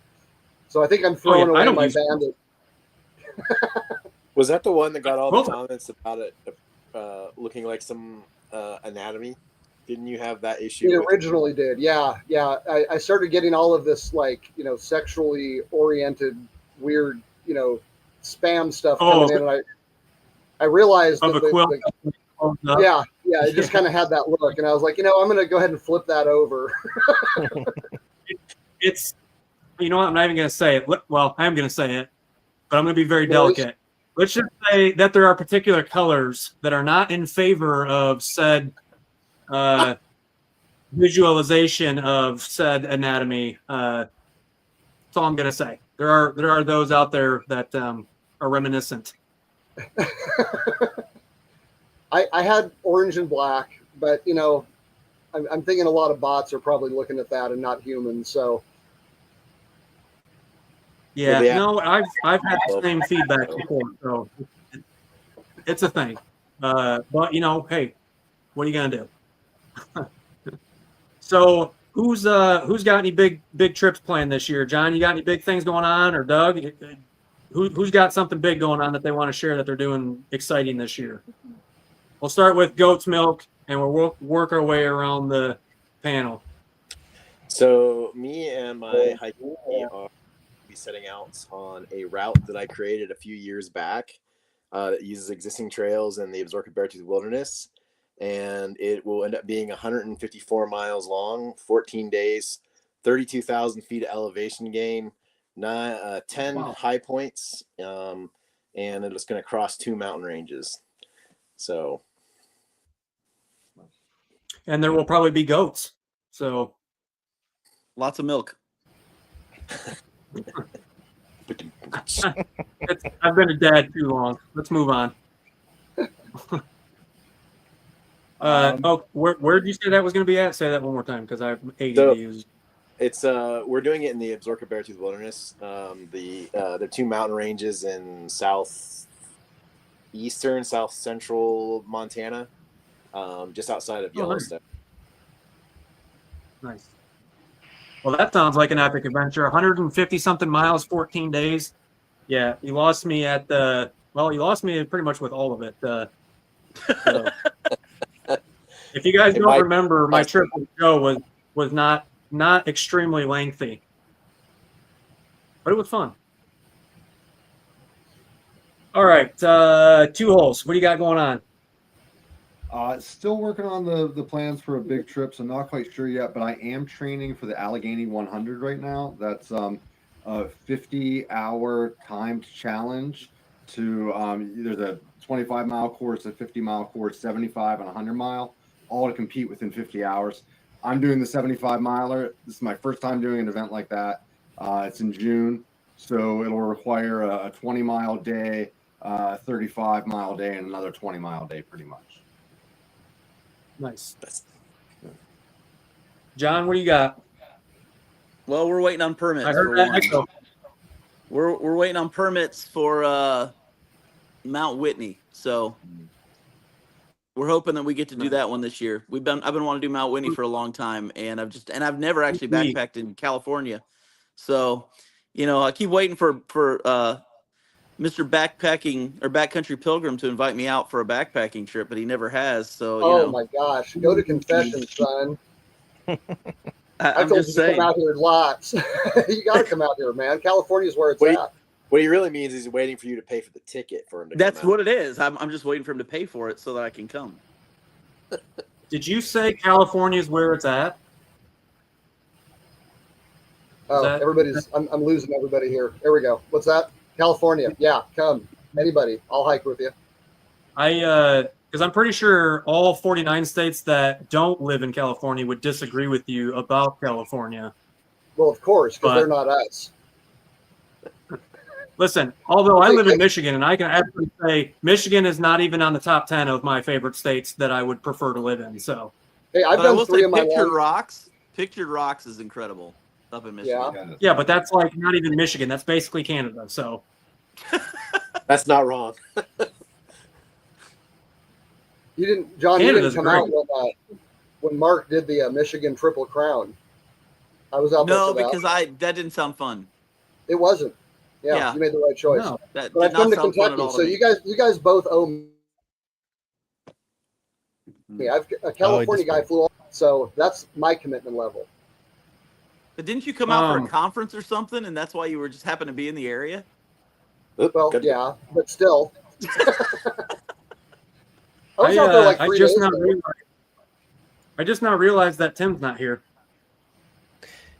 So I think I'm throwing away my bandit. Was that the one that got all the comments about it looking like some anatomy? Didn't you have that issue? It originally did, yeah. I started getting all of this sexually oriented, weird, spam stuff coming in, and I realized that it just kind of had that look, and I was like, I'm going to go ahead and flip that over. It's, you know what? I'm not even going to say it. Well, I am going to say it, but I'm going to be very delicate. Let's just say that there are particular colors that are not in favor of said visualization of said anatomy. That's all I'm going to say. There are those out there that are reminiscent. I had orange and black, but I'm thinking a lot of bots are probably looking at that and not humans. So yeah, no, I've had the same feedback before, so it's a thing. But hey, what are you gonna do? So who's got any big trips planned this year? John, you got any big things going on, or Doug? Who's got something big going on that they want to share that they're doing exciting this year? We'll start with Goat's Milk, and we'll work our way around the panel. So me and my hiking team are be setting out on a route that I created a few years back that uses existing trails in the Absaroka Beartooth Wilderness. And it will end up being 154 miles long, 14 days, 32,000 feet of elevation gain, 10 high points, and it's going to cross 2 mountain ranges. So, and there will probably be goats. So, lots of milk. I've been a dad too long. Let's move on. Where did you say that was going to be at? Say that one more time, because I've ADD. It's we're doing it in the Absaroka Beartooth Wilderness. The 2 mountain ranges in south central Montana, just outside of Yellowstone. Nice. Well, that sounds like an epic adventure. 150 something miles, 14 days. Yeah, you lost me at the. Well, you lost me pretty much with all of it. So. If you guys don't remember, my trip with Joe was not extremely lengthy, but it was fun. All right, 2 holes. What do you got going on? Still working on the plans for a big trip, so not quite sure yet. But I am training for the Allegheny 100 right now. That's a 50-hour timed challenge. There's a 25-mile course, a 50-mile course, 75 and 100-mile. All to compete within 50 hours. I'm doing the 75-miler. This is my first time doing an event like that. It's in June, so it'll require a 20-mile day, 35-mile day, and another 20-mile day, pretty much. Nice. John, what do you got? Well, we're waiting on permits. I heard that echo. We're waiting on permits for Mount Whitney, so. We're hoping that we get to do that one this year. I've been wanting to do Mount Whitney for a long time, and I've never actually backpacked in California. So, I keep waiting for Mr. Backpacking or Backcountry Pilgrim to invite me out for a backpacking trip, but he never has. So, my gosh, go to confession, son. I'm just saying. Come out here lots. You got to come out here, man. California's where it's at. What he really means is he's waiting for you to pay for the ticket for him to That's come out. what it is. I'm just waiting for him to pay for it so that I can come. Did you say California is where it's at? Everybody's. I'm losing everybody here. There we go. What's that? California. Yeah, come. Anybody. I'll hike with you. Because I'm pretty sure all 49 states that don't live in California would disagree with you about California. Well, of course, because they're not us. Listen, although I live in Michigan, and I can absolutely say Michigan is not even on the top 10 of my favorite states that I would prefer to live in. So, hey, I've done 3 of my Pictured Rocks. Pictured Rocks is incredible up in Michigan. Yeah, but that's like not even Michigan. That's basically Canada. So, that's not wrong. You didn't, John. Canada's you didn't come out when Mark did the Michigan Triple Crown. I was out there. No, because that didn't sound fun. It wasn't. Yeah, you made the right choice. No, that but did I've come to not sound fun at Kentucky, all so to me. you guys both owe me. I've a California guy flew off, so that's my commitment level. But didn't you come out for a conference or something, and that's why you were just happened to be in the area? Well, yeah, but still. I was out there like 3 days ago. I just now realized that Tim's not here.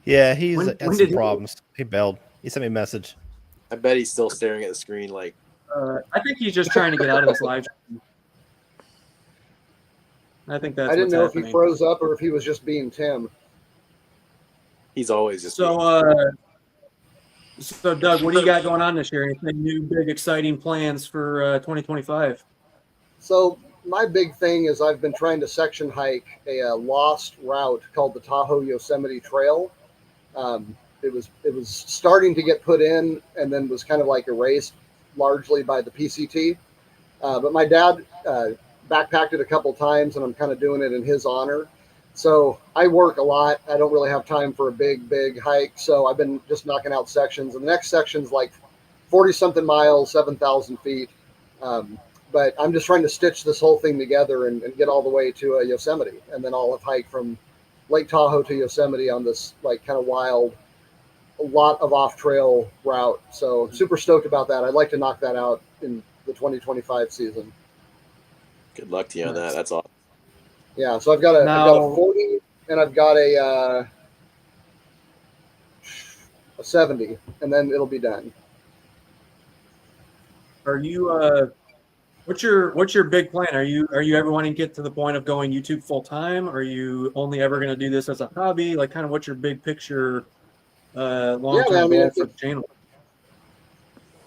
Yeah, he's had some problems. He bailed. He sent me a message. I bet he's still staring at the screen like. I think he's just trying to get out of this live stream. I think that's. I didn't know happening. If he froze up or if he was just being Tim. He's always just. So, Doug, what do you got going on this year? Anything new, big, exciting plans for 2025? So my big thing is I've been trying to section hike a lost route called the Tahoe Yosemite Trail. It was starting to get put in and then was kind of like erased largely by the PCT. But my dad backpacked it a couple times, and I'm kind of doing it in his honor. So I work a lot. I don't really have time for a big hike. So I've been just knocking out sections. And the next section's like 40-something miles, 7,000 feet. But I'm just trying to stitch this whole thing together and get all the way to Yosemite. And then I'll have hiked from Lake Tahoe to Yosemite on this like kind of wild a lot of off-trail route. So super stoked about that. I'd like to knock that out in the 2025 season. Good luck to you on that. That's awesome. Yeah, so I've got a 40 and I've got a 70, and then it'll be done. Are you what's your big plan? Are you ever wanting to get to the point of going YouTube full time? Are you only ever going to do this as a hobby? Like, kind of what's your big picture long term goal for the channel?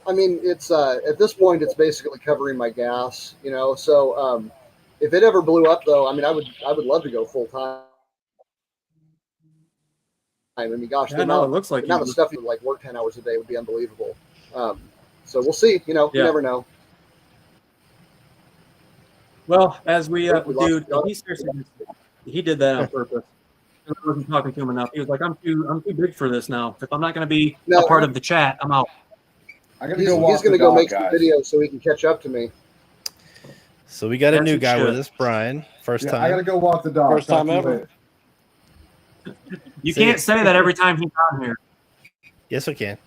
I mean, it's at this point, it's basically covering my gas, you know. So if it ever blew up, though, I mean, I would love to go full time. I mean, gosh, yeah, no, it looks like the amount of stuff you like work 10 hours a day would be unbelievable. So we'll see. You know, you never know. Well, as we dude, he did that on purpose. I wasn't talking to him enough. He was like, I'm too big for this now. If I'm not going to be a part of the chat, I'm out. He's going to go make some videos so he can catch up to me. So we got a new guy with us, Brian. First time. I got to go walk the dog. First time ever. You can't say that every time he's on here. Yes, we can.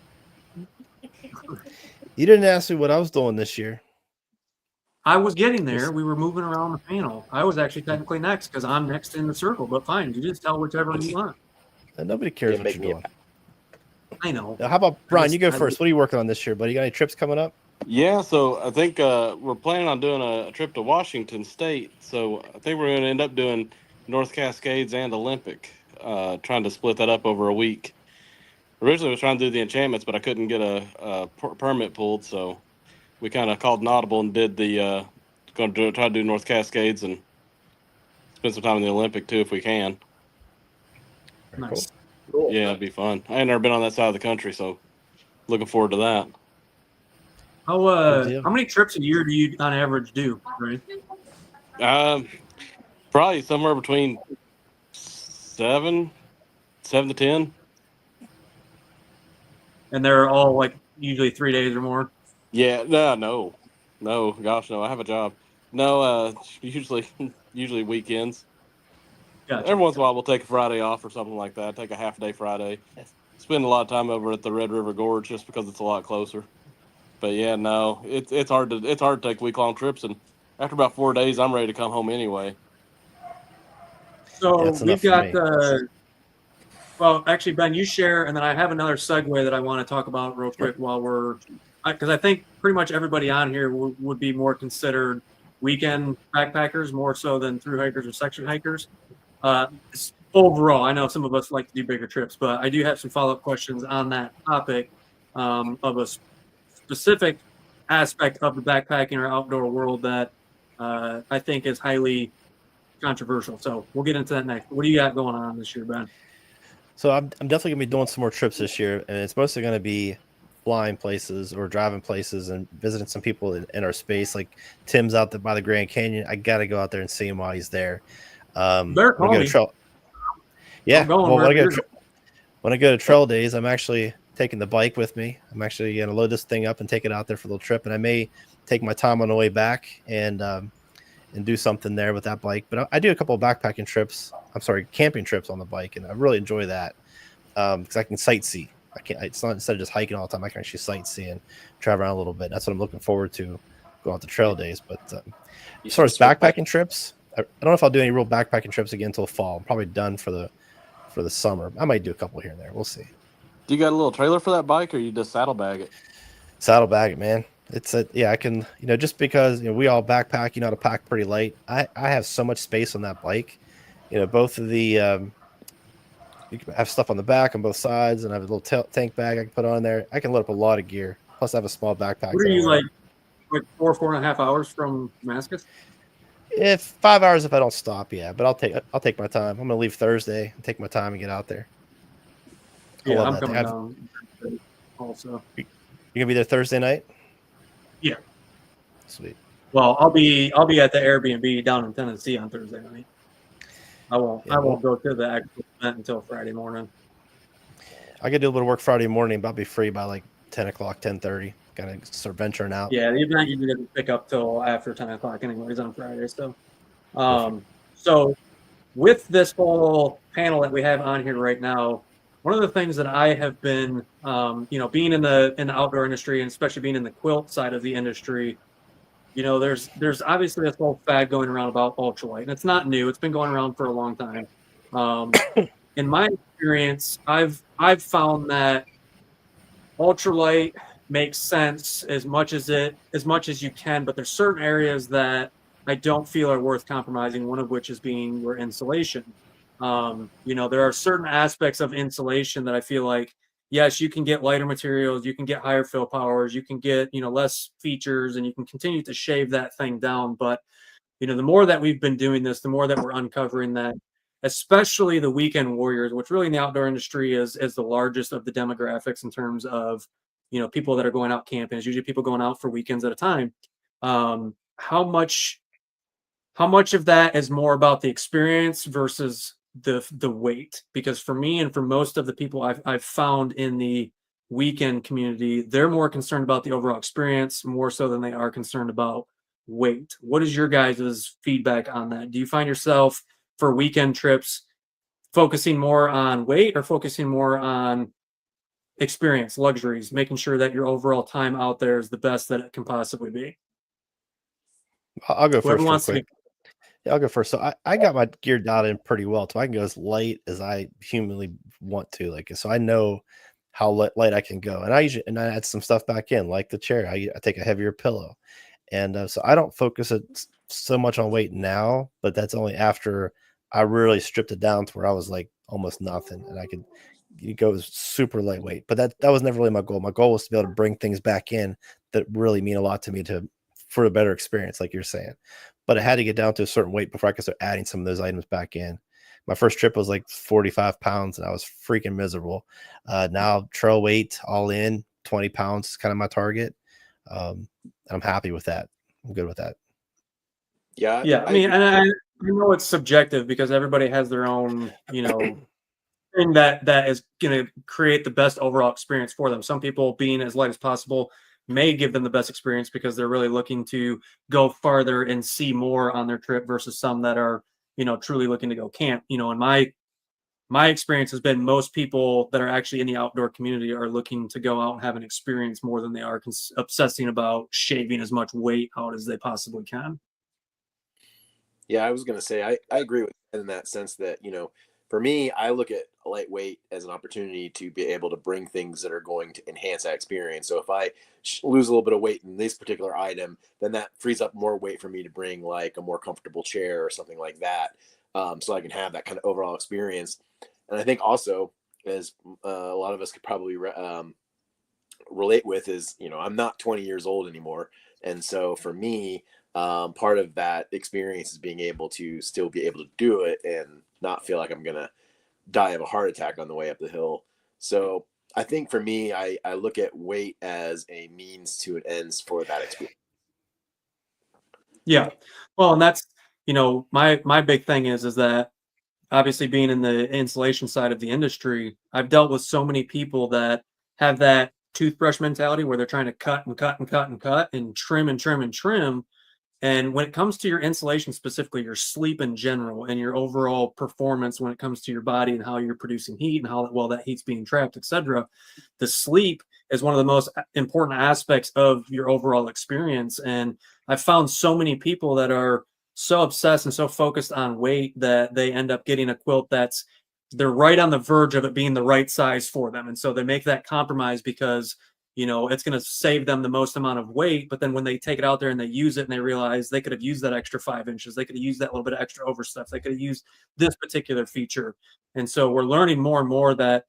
You didn't ask me what I was doing this year. I was getting there. We were moving around the panel. I was actually technically next because I'm next in the circle. But fine, you just tell whichever one you want. Nobody cares what you're doing. I know. Now, how about Brian? You go first. What are you working on this year, buddy? You got any trips coming up? Yeah, so I think we're planning on doing a trip to Washington State. So I think we're going to end up doing North Cascades and Olympic, trying to split that up over a week. Originally, I was trying to do the enchantments, but I couldn't get a permit pulled, so we kind of called an audible and did the going to try to do North Cascades and spend some time in the Olympic too if we can. Nice. Cool. Yeah, it'd be fun. I ain't never been on that side of the country, so looking forward to that. How many trips a year do you on average do, right? Probably somewhere between 7 to 10. And they're all like usually 3 days or more. Yeah, no, gosh, no. I have a job. No, usually weekends. Gotcha. Every once in a while, we'll take a Friday off or something like that. Take a half-day Friday. Spend a lot of time over at the Red River Gorge just because it's a lot closer. But yeah, no, it's hard to take week-long trips, and after about 4 days, I'm ready to come home anyway. So we've got well, actually, Ben, you share, and then I have another segue that I want to talk about real quick while because I think pretty much everybody on here would be more considered weekend backpackers more so than through hikers or section hikers. Overall, I know some of us like to do bigger trips, but I do have some follow-up questions on that topic of a specific aspect of the backpacking or outdoor world that I think is highly controversial. So we'll get into that next. What do you got going on this year, Ben? So I'm definitely gonna be doing some more trips this year, and it's mostly gonna be flying places or driving places and visiting some people in our space. Like Tim's out there by the Grand Canyon. I gotta go out there and see him while he's there. Better call me. Yeah. Well, when I go to trail days, I'm actually taking the bike with me. I'm actually gonna load this thing up and take it out there for a little trip, and I may take my time on the way back and do something there with that bike. But I do a couple of backpacking trips. I'm sorry, camping trips on the bike, and I really enjoy that because I can sightsee. It's not instead of just hiking all the time. I can actually sightsee and travel around a little bit. That's what I'm looking forward to going out to trail days. But as far as backpacking trips, I don't know if I'll do any real backpacking trips again until fall. I'm probably done for the summer. I might do a couple here and there. We'll see. Do you got a little trailer for that bike, or you just saddlebag it? Saddlebag it, man. I can, just because, we all backpack, to pack pretty light. I have so much space on that bike. Both of the, you can have stuff on the back on both sides, and I have a little tank bag I can put on there. I can load up a lot of gear. Plus I have a small backpack. What are you like 4.5 hours from Damascus? If 5 hours if I don't stop, yeah. But I'll take my time. I'm gonna leave Thursday and take my time and get out there. Yeah, I'm coming down also. You gonna be there Thursday night? Yeah. Sweet. Well, I'll be at the Airbnb down in Tennessee on Thursday night. I won't go to the actual event until Friday morning. I could do a little work Friday morning, but I'll be free by like 10 o'clock, 10:30. Gotta start venturing out. Yeah, the event usually doesn't pick up till after 10 o'clock anyways on Friday. So so with this whole panel that we have on here right now, one of the things that I have been, being in the outdoor industry and especially being in the quilt side of the industry, there's obviously this whole fad going around about ultralight, and it's not new. It's been going around for a long time. In my experience, I've found that ultralight makes sense as much as you can, but there's certain areas that I don't feel are worth compromising. One of which is being your insulation. There are certain aspects of insulation that I feel like, yes, you can get lighter materials, you can get higher fill powers, you can get less features, and you can continue to shave that thing down. But the more that we've been doing this, the more that we're uncovering that, especially the weekend warriors, which really in the outdoor industry is the largest of the demographics in terms of people that are going out camping. It's usually people going out for weekends at a time. How much of that is more about the experience versus the weight? Because for me and for most of the people I've found in the weekend community, they're more concerned about the overall experience more so than they are concerned about weight. What is your guys' feedback on that? Do you find yourself for weekend trips focusing more on weight or focusing more on experience, luxuries, making sure that your overall time out there is the best that it can possibly be? I'll go Whoever first. wants Real quick. Yeah, I'll go first. So I got my gear dialed in pretty well, so I can go as light as I humanly want to. So I know how light I can go, and I add some stuff back in, like the chair. I take a heavier pillow, and so I don't focus it so much on weight now, but that's only after I really stripped it down to where I was like almost nothing, and I could go super lightweight. But that was never really my goal. My goal was to be able to bring things back in that really mean a lot to me for a better experience, like you're saying. But I had to get down to a certain weight before I could start adding some of those items back in. My first trip was like 45 pounds, and I was freaking miserable. Now trail weight all in 20 pounds is kind of my target. I'm happy with that. I'm good with that. Yeah. I mean, and I know it's subjective because everybody has their own, thing that is going to create the best overall experience for them. Some people being as light as possible may give them the best experience because they're really looking to go farther and see more on their trip versus some that are, truly looking to go camp. And my experience has been most people that are actually in the outdoor community are looking to go out and have an experience more than they are obsessing about shaving as much weight out as they possibly can. Yeah, I was going to say, I agree with that in that sense that, for me, I look at lightweight as an opportunity to be able to bring things that are going to enhance that experience. So if I lose a little bit of weight in this particular item, then that frees up more weight for me to bring like a more comfortable chair or something like that. So I can have that kind of overall experience. And I think also, as a lot of us could probably relate with, is, I'm not 20 years old anymore. And so for me, part of that experience is being able to still be able to do it and not feel like I'm going to die of a heart attack on the way up the hill. So I think for me, I look at weight as a means to an ends for that experience. Yeah. Well, and that's, my big thing is that obviously being in the insulation side of the industry, I've dealt with so many people that have that toothbrush mentality where they're trying to cut and cut and cut and cut and trim and trim and trim. And when it comes to your insulation, specifically your sleep in general and your overall performance when it comes to your body and how you're producing heat and how well that heat's being trapped, etc., the sleep is one of the most important aspects of your overall experience. And I've found so many people that are so obsessed and so focused on weight that they end up getting a quilt they're right on the verge of it being the right size for them. And so they make that compromise because it's going to save them the most amount of weight. But then when they take it out there and they use it and they realize they could have used that extra 5 inches, they could have used that little bit of extra overstuff, they could have used this particular feature. And so we're learning more and more that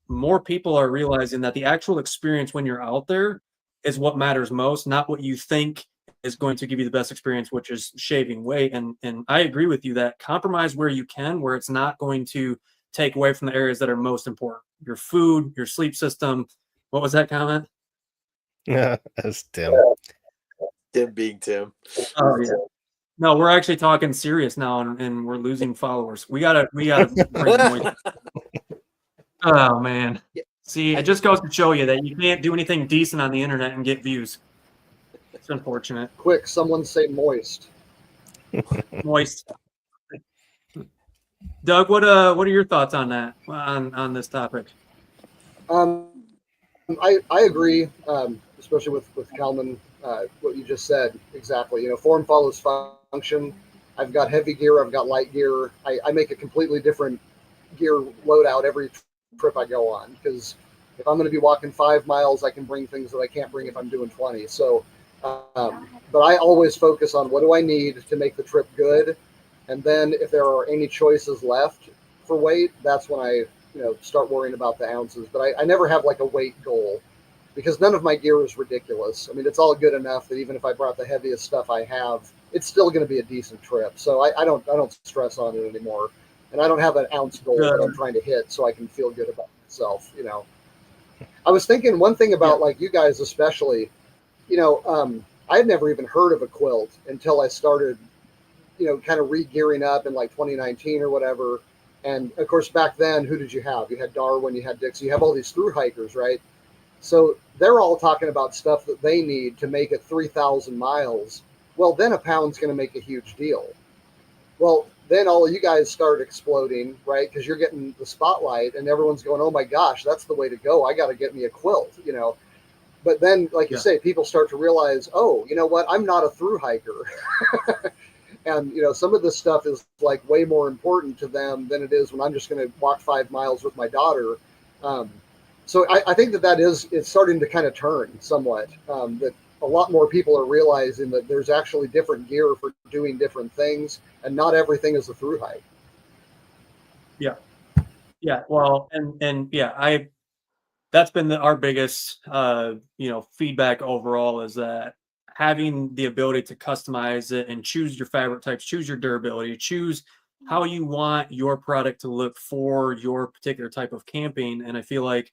more people are realizing that the actual experience when you're out there is what matters most, not what you think is going to give you the best experience, which is shaving weight. And I agree with you that compromise where you can, where it's not going to take away from the areas that are most important. Your food, your sleep system. What was that comment? Yeah, that's Tim. Tim being Tim. Oh yeah. No, we're actually talking serious now, and we're losing followers. We gotta bring the Oh man. See, it just goes to show you that you can't do anything decent on the internet and get views. It's unfortunate. Quick, someone say moist. Moist. Doug, what are your thoughts on that, on this topic? I agree, especially with Kalman, what you just said exactly. Form follows function. I've got heavy gear, I've got light gear. I make a completely different gear loadout every trip I go on, because if I'm going to be walking 5 miles, I can bring things that I can't bring if I'm doing 20. So, but I always focus on what do I need to make the trip good, and then if there are any choices left for weight, that's when I start worrying about the ounces. But I never have like a weight goal, because none of my gear is ridiculous. I mean, it's all good enough that even if I brought the heaviest stuff I have, it's still going to be a decent trip. So I don't stress on it anymore, and I don't have an ounce goal that I'm trying to hit so I can feel good about myself. I was thinking one thing about like you guys especially. I'd never even heard of a quilt until I started, kind of re-gearing up in like 2019 or whatever. And of course, back then, who did you have? You had Darwin, you had Dixie, you have all these through hikers, right? So they're all talking about stuff that they need to make it 3,000 miles. Well, then a pound's going to make a huge deal. Well, then all of you guys start exploding, right? Because you're getting the spotlight and everyone's going, oh my gosh, that's the way to go. I got to get me a quilt, But then, like you say, people start to realize, oh, you know what? I'm not a through hiker. And, some of this stuff is like way more important to them than it is when I'm just going to walk 5 miles with my daughter. So I think it's starting to kind of turn somewhat, that a lot more people are realizing that there's actually different gear for doing different things, and not everything is a through hike. Yeah. Yeah. Well, and yeah, that's been our biggest, feedback overall, is that having the ability to customize it and choose your fabric types, choose your durability, choose how you want your product to look for your particular type of camping. And I feel like,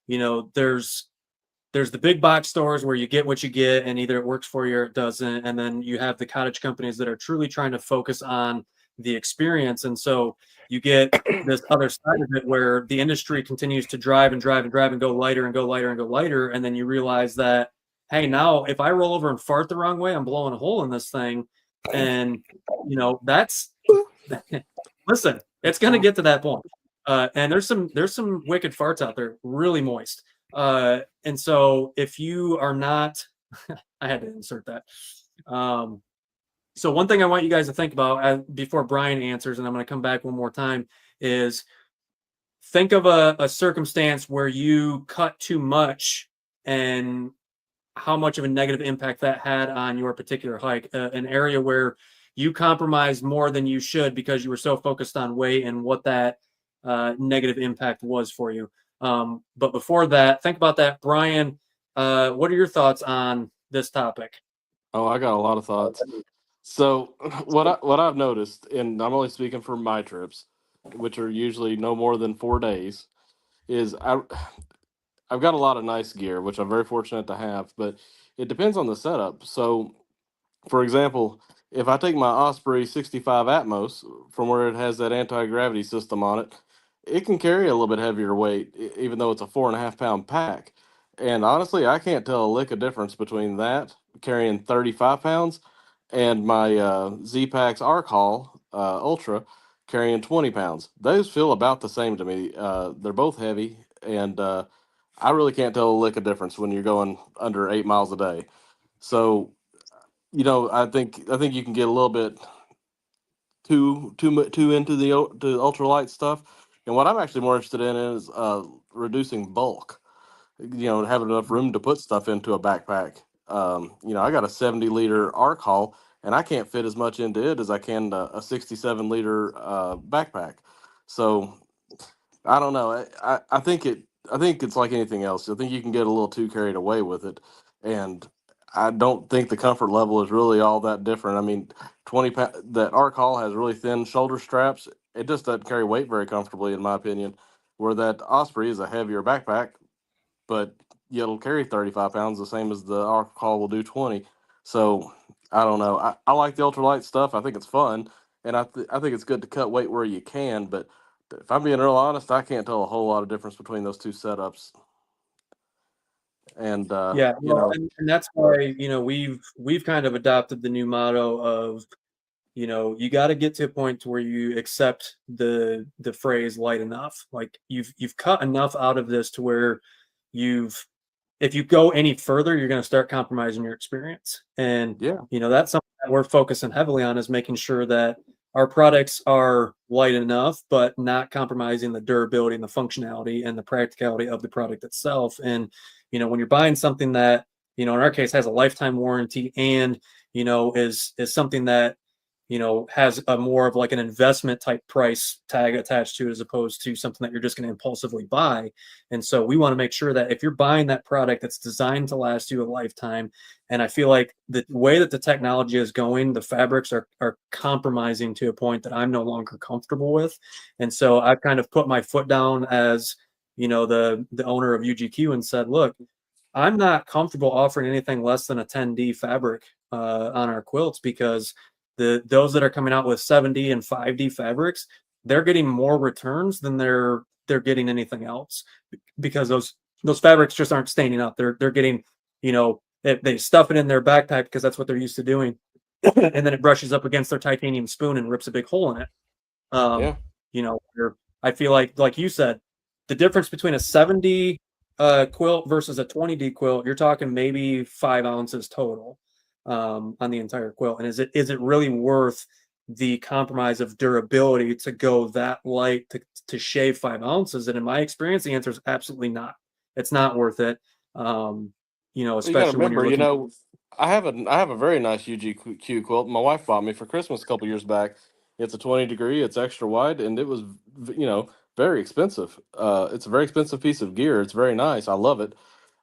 there's the big box stores where you get what you get and either it works for you or it doesn't. And then you have the cottage companies that are truly trying to focus on the experience. And so you get this other side of it where the industry continues to drive and drive and drive and go lighter and go lighter and go lighter. And then you realize that, hey, now if I roll over and fart the wrong way, I'm blowing a hole in this thing. And, that's, listen, it's going to get to that point. And there's some wicked farts out there, really moist. And so if you are not, I had to insert that. So one thing I want you guys to think about before Brian answers, and I'm going to come back one more time, is think of a circumstance where you cut too much and how much of a negative impact that had on your particular hike, an area where you compromised more than you should because you were so focused on weight and what that negative impact was for you. But before that, think about that. Brian, what are your thoughts on this topic? Oh, I got a lot of thoughts. So what I've noticed, and I'm only speaking for my trips, which are usually no more than 4 days, is I've got a lot of nice gear, which I'm very fortunate to have, but it depends on the setup. So, for example, if I take my Osprey 65 Atmos from where it has that anti-gravity system on it, it can carry a little bit heavier weight, even though it's a 4.5 pound pack. And honestly, I can't tell a lick of difference between that carrying 35 pounds and my Z-Packs Arc Haul Ultra carrying 20 pounds. Those feel about the same to me. They're both heavy, and I really can't tell a lick of difference when you're going under 8 miles a day. So, I think you can get a little bit too into the ultralight stuff. And what I'm actually more interested in is reducing bulk. Having enough room to put stuff into a backpack. I got a 70-liter Arc Haul, and I can't fit as much into it as I can a 67-liter backpack. So I don't know. I think it's like anything else. I think you can get a little too carried away with it, and I don't think the comfort level is really all that different. I mean, 20 pound, that Arc Haul has really thin shoulder straps. It just doesn't carry weight very comfortably, in my opinion. Where that Osprey is a heavier backpack, but it'll carry 35 pounds, the same as the Arc Haul will do 20. So I don't know. I like the ultralight stuff. I think it's fun, and I think it's good to cut weight where you can, but if I'm being real honest, I can't tell a whole lot of difference between those two setups. And Yeah, well, and that's why we've kind of adopted the new motto of you got to get to a point to where you accept the phrase light enough. Like you've cut enough out of this to where if you go any further, you're going to start compromising your experience. And Yeah. that's something that we're focusing heavily on, is making sure that our products are light enough, but not compromising the durability and the functionality and the practicality of the product itself. And when you're buying something that in our case has a lifetime warranty and is something that has a more of like an investment type price tag attached to it, as opposed to something that you're just going to impulsively buy. And so we want to make sure that if you're buying that product that's designed to last you a lifetime, and I feel like the way that the technology is going, the fabrics are compromising to a point that I'm no longer comfortable with. And so I've kind of put my foot down as, the owner of UGQ and said, look, I'm not comfortable offering anything less than a 10D fabric on our quilts, because those that are coming out with 7D and 5D fabrics, they're getting more returns than they're getting anything else, because those fabrics just aren't standing up. They're getting, they stuff it in their backpack because that's what they're used to doing, and then it brushes up against their titanium spoon and rips a big hole in it. I feel like you said, the difference between a 7D quilt versus a 20D quilt, you're talking maybe 5 ounces total on the entire quilt. And is it really worth the compromise of durability to go that light to shave 5 ounces? And in my experience, the answer is absolutely not. It's not worth it. Especially You gotta when you're remember, looking. I have a very nice UGQ quilt my wife bought me for Christmas a couple years back. It's a 20 degree, it's extra wide, and it was very expensive. It's a very expensive piece of gear. It's very nice. I love it.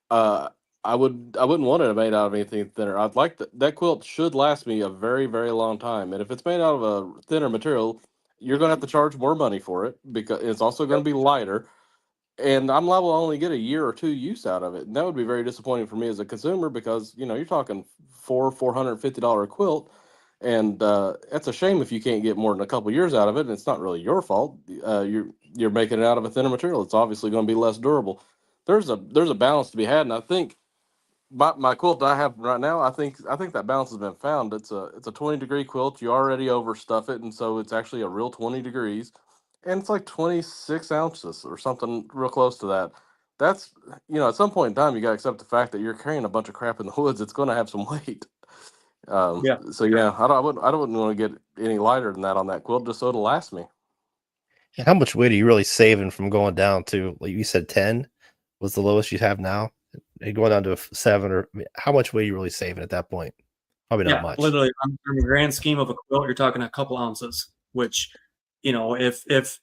Uh, I wouldn't want it made out of anything thinner. I'd like that quilt should last me a very, very long time. And if it's made out of a thinner material, you're gonna have to charge more money for it, because it's also gonna be lighter. And I'm liable to only get a year or two use out of it. And that would be very disappointing for me as a consumer, because you're talking $450 quilt, and it's a shame if you can't get more than a couple years out of it. And it's not really your fault. You're making it out of a thinner material. It's obviously going to be less durable. There's a balance to be had, and I think my quilt that I have right now, I think that balance has been found. It's a 20 degree quilt. You already overstuff it, and so it's actually a real 20 degrees, and it's like 26 ounces or something real close to that. That's at some point in time, you got to accept the fact that you're carrying a bunch of crap in the woods. It's going to have some weight. Yeah. So yeah, I wouldn't want to get any lighter than that on that quilt, just so it'll last me. And how much weight are you really saving from going down to, like you said, 10 was the lowest you have now? And going down to a 7, or how much weight are you really saving at that point? Probably not much. Literally, in the grand scheme of a quilt, you're talking a couple ounces, which, if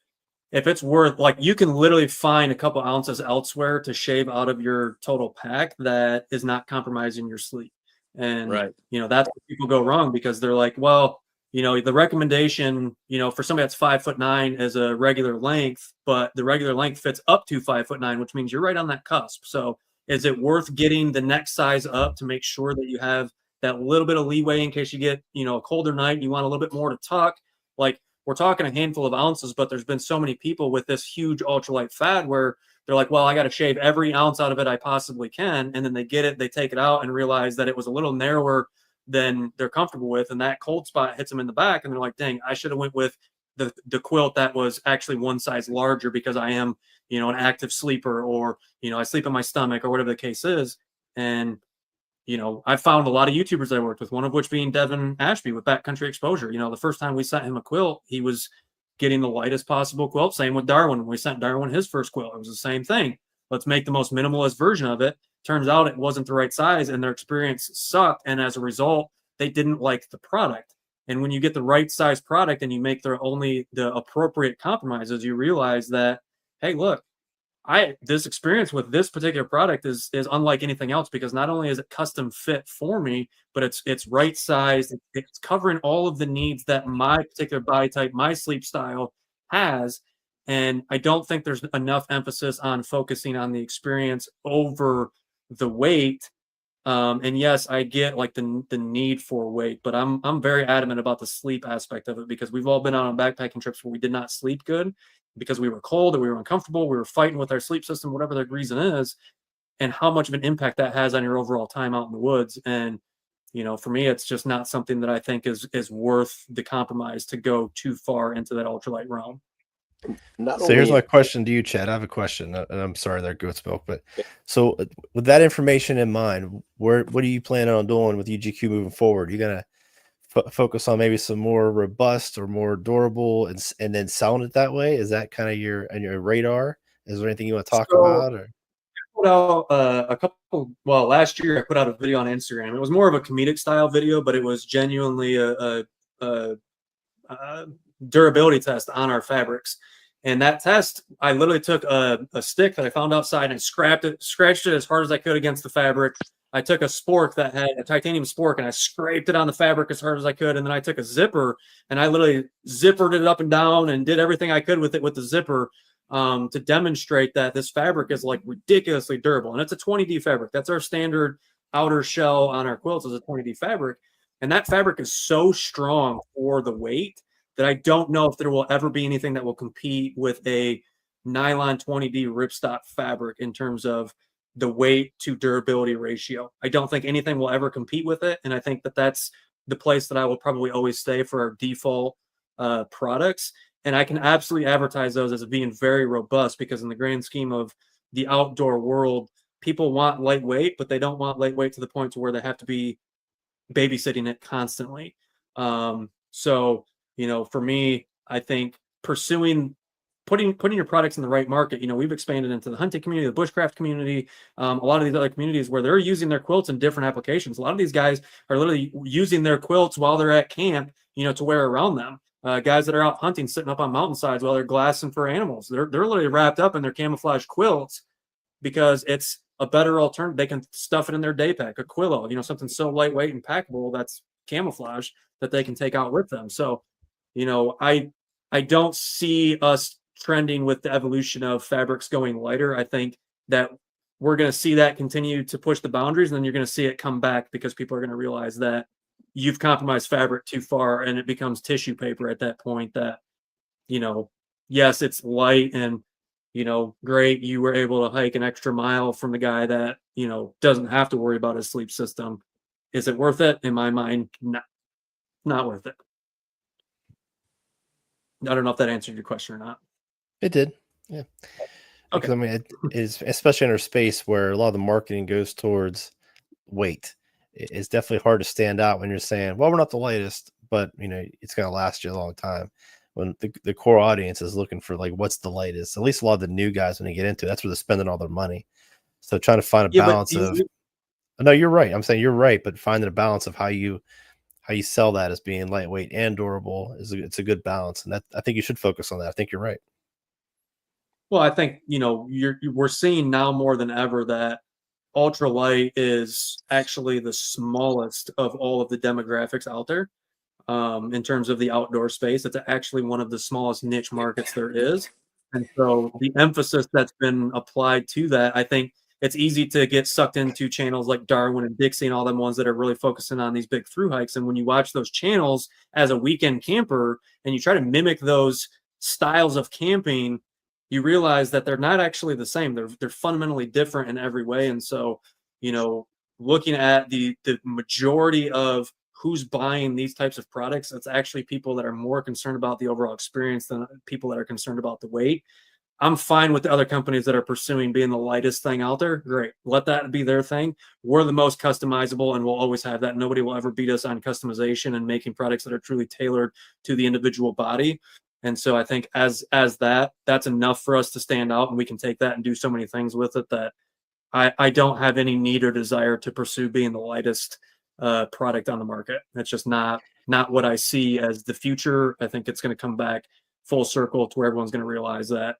it's worth, like, you can literally find a couple ounces elsewhere to shave out of your total pack that is not compromising your sleep. And, Right. That's where people go wrong, because they're like, well, the recommendation, for somebody that's 5'9" is a regular length, but the regular length fits up to 5'9", which means you're right on that cusp. So is it worth getting the next size up to make sure that you have that little bit of leeway in case you get, a colder night and you want a little bit more to tuck? Like, we're talking a handful of ounces, but there's been so many people with this huge ultralight fad where they're like, well, I got to shave every ounce out of it I possibly can. And then they get it, they take it out and realize that it was a little narrower than they're comfortable with. And that cold spot hits them in the back. And they're like, dang, I should have went with the quilt that was actually one size larger, because I am, an active sleeper, or, I sleep on my stomach, or whatever the case is. And, I found a lot of YouTubers I worked with, one of which being Devon Ashby with Backcountry Exposure. The first time we sent him a quilt, he was getting the lightest possible quilt. Same with Darwin. When we sent Darwin his first quilt, it was the same thing. Let's make the most minimalist version of it. Turns out it wasn't the right size, and their experience sucked. And as a result, they didn't like the product. And when you get the right size product and you make only the appropriate compromises, you realize that, hey, look, this experience with this particular product is unlike anything else, because not only is it custom fit for me, but it's right sized. It's covering all of the needs that my particular body type, my sleep style has. And I don't think there's enough emphasis on focusing on the experience over the weight. And yes, I get like the need for weight, but I'm very adamant about the sleep aspect of it, because we've all been on backpacking trips where we did not sleep good because we were cold or we were uncomfortable, we were fighting with our sleep system, whatever the reason is, and how much of an impact that has on your overall time out in the woods. And For me, it's just not something that I think is worth the compromise to go too far into that ultralight realm. So here's my question to you, Chad. I have a question, and I'm sorry there, Goat's Milk, but so with that information in mind, what are you planning on doing with UGQ moving forward? You gonna focus on maybe some more robust or more durable, and then selling it that way? Is that kind of your radar? Is there anything you want to talk about? Or put out last year I put out a video on Instagram. It was more of a comedic style video, but it was genuinely a durability test on our fabrics. And that test, I literally took a stick that I found outside and scratched it as hard as I could against the fabric. I took a spork that had a titanium spork and I scraped it on the fabric as hard as I could. And then I took a zipper and I literally zippered it up and down and did everything I could with it with the zipper to demonstrate that this fabric is like ridiculously durable. And it's a 20D fabric. That's our standard outer shell on our quilts is a 20D fabric. And that fabric is so strong for the weight that I don't know if there will ever be anything that will compete with a nylon 20D ripstop fabric in terms of the weight to durability ratio. I don't think anything will ever compete with it. And I think that that's the place that I will probably always stay for our default products. And I can absolutely advertise those as being very robust because in the grand scheme of the outdoor world, people want lightweight, but they don't want lightweight to the point to where they have to be babysitting it constantly. So, for me, I think pursuing putting your products in the right market, we've expanded into the hunting community, the bushcraft community, a lot of these other communities where they're using their quilts in different applications. A lot of these guys are literally using their quilts while they're at camp, to wear around them. Guys that are out hunting, sitting up on mountainsides while they're glassing for animals. They're literally wrapped up in their camouflage quilts because it's a better alternative. They can stuff it in their day pack, a quillo, something so lightweight and packable that's camouflage that they can take out with them. So, I don't see us trending with the evolution of fabrics going lighter. I think that we're going to see that continue to push the boundaries, and then you're going to see it come back because people are going to realize that you've compromised fabric too far and it becomes tissue paper at that point that, yes, it's light and, great. You were able to hike an extra mile from the guy that, doesn't have to worry about his sleep system. Is it worth it? In my mind, not worth it. I don't know if that answered your question or not. It did. Yeah. Okay. Because, it is, especially in our space where a lot of the marketing goes towards weight. It's definitely hard to stand out when you're saying, well, we're not the lightest, but it's going to last you a long time. When the core audience is looking for what's the lightest, at least a lot of the new guys, when they get into it, that's where they're spending all their money. So trying to find a balance no, you're right. I'm saying you're right, but finding a balance of how you sell that as being lightweight and durable it's a good balance. And that, I think you should focus on that. I think you're right. Well, I think, we're seeing now more than ever that ultralight is actually the smallest of all of the demographics out there. In terms of the outdoor space, it's actually one of the smallest niche markets there is. And so the emphasis that's been applied to that, I think it's easy to get sucked into channels like Darwin and Dixie and all them ones that are really focusing on these big through hikes. And when you watch those channels as a weekend camper and you try to mimic those styles of camping, you realize that they're not actually the same. They're fundamentally different in every way. And so, looking at the majority of who's buying these types of products, it's actually people that are more concerned about the overall experience than people that are concerned about the weight. I'm fine with the other companies that are pursuing being the lightest thing out there. Great. Let that be their thing. We're the most customizable and we'll always have that. Nobody will ever beat us on customization and making products that are truly tailored to the individual body. And so I think as that's enough for us to stand out, and we can take that and do so many things with it that I don't have any need or desire to pursue being the lightest product on the market. That's just not what I see as the future. I think it's going to come back full circle to where everyone's going to realize that,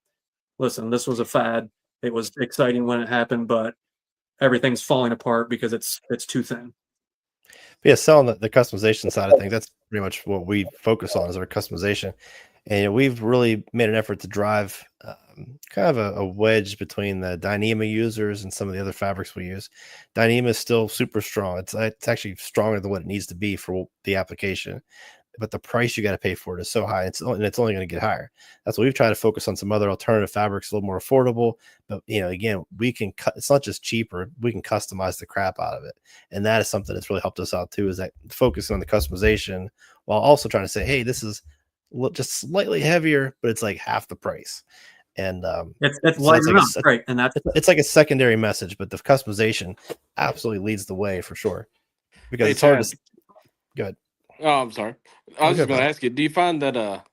listen, this was a fad. It was exciting when it happened, but everything's falling apart because it's too thin. Yeah, selling the customization side of things, that's pretty much what we focus on is our customization. And we've really made an effort to drive kind of a wedge between the Dyneema users and some of the other fabrics we use. Dyneema is still super strong. It's actually stronger than what it needs to be for the application. but the price you got to pay for it is so high. It's only going to get higher. That's why we've tried to focus on some other alternative fabrics, a little more affordable. But again, we can cut. It's not just cheaper; we can customize the crap out of it, and that is something that's really helped us out too. Is that focusing on the customization while also trying to say, hey, this is just slightly heavier, but it's like half the price. And it's light enough, right? And it's like a secondary message, but the customization absolutely leads the way for sure. Because it's hard to. Good. Oh, I'm sorry. I was just going to ask you, do you find that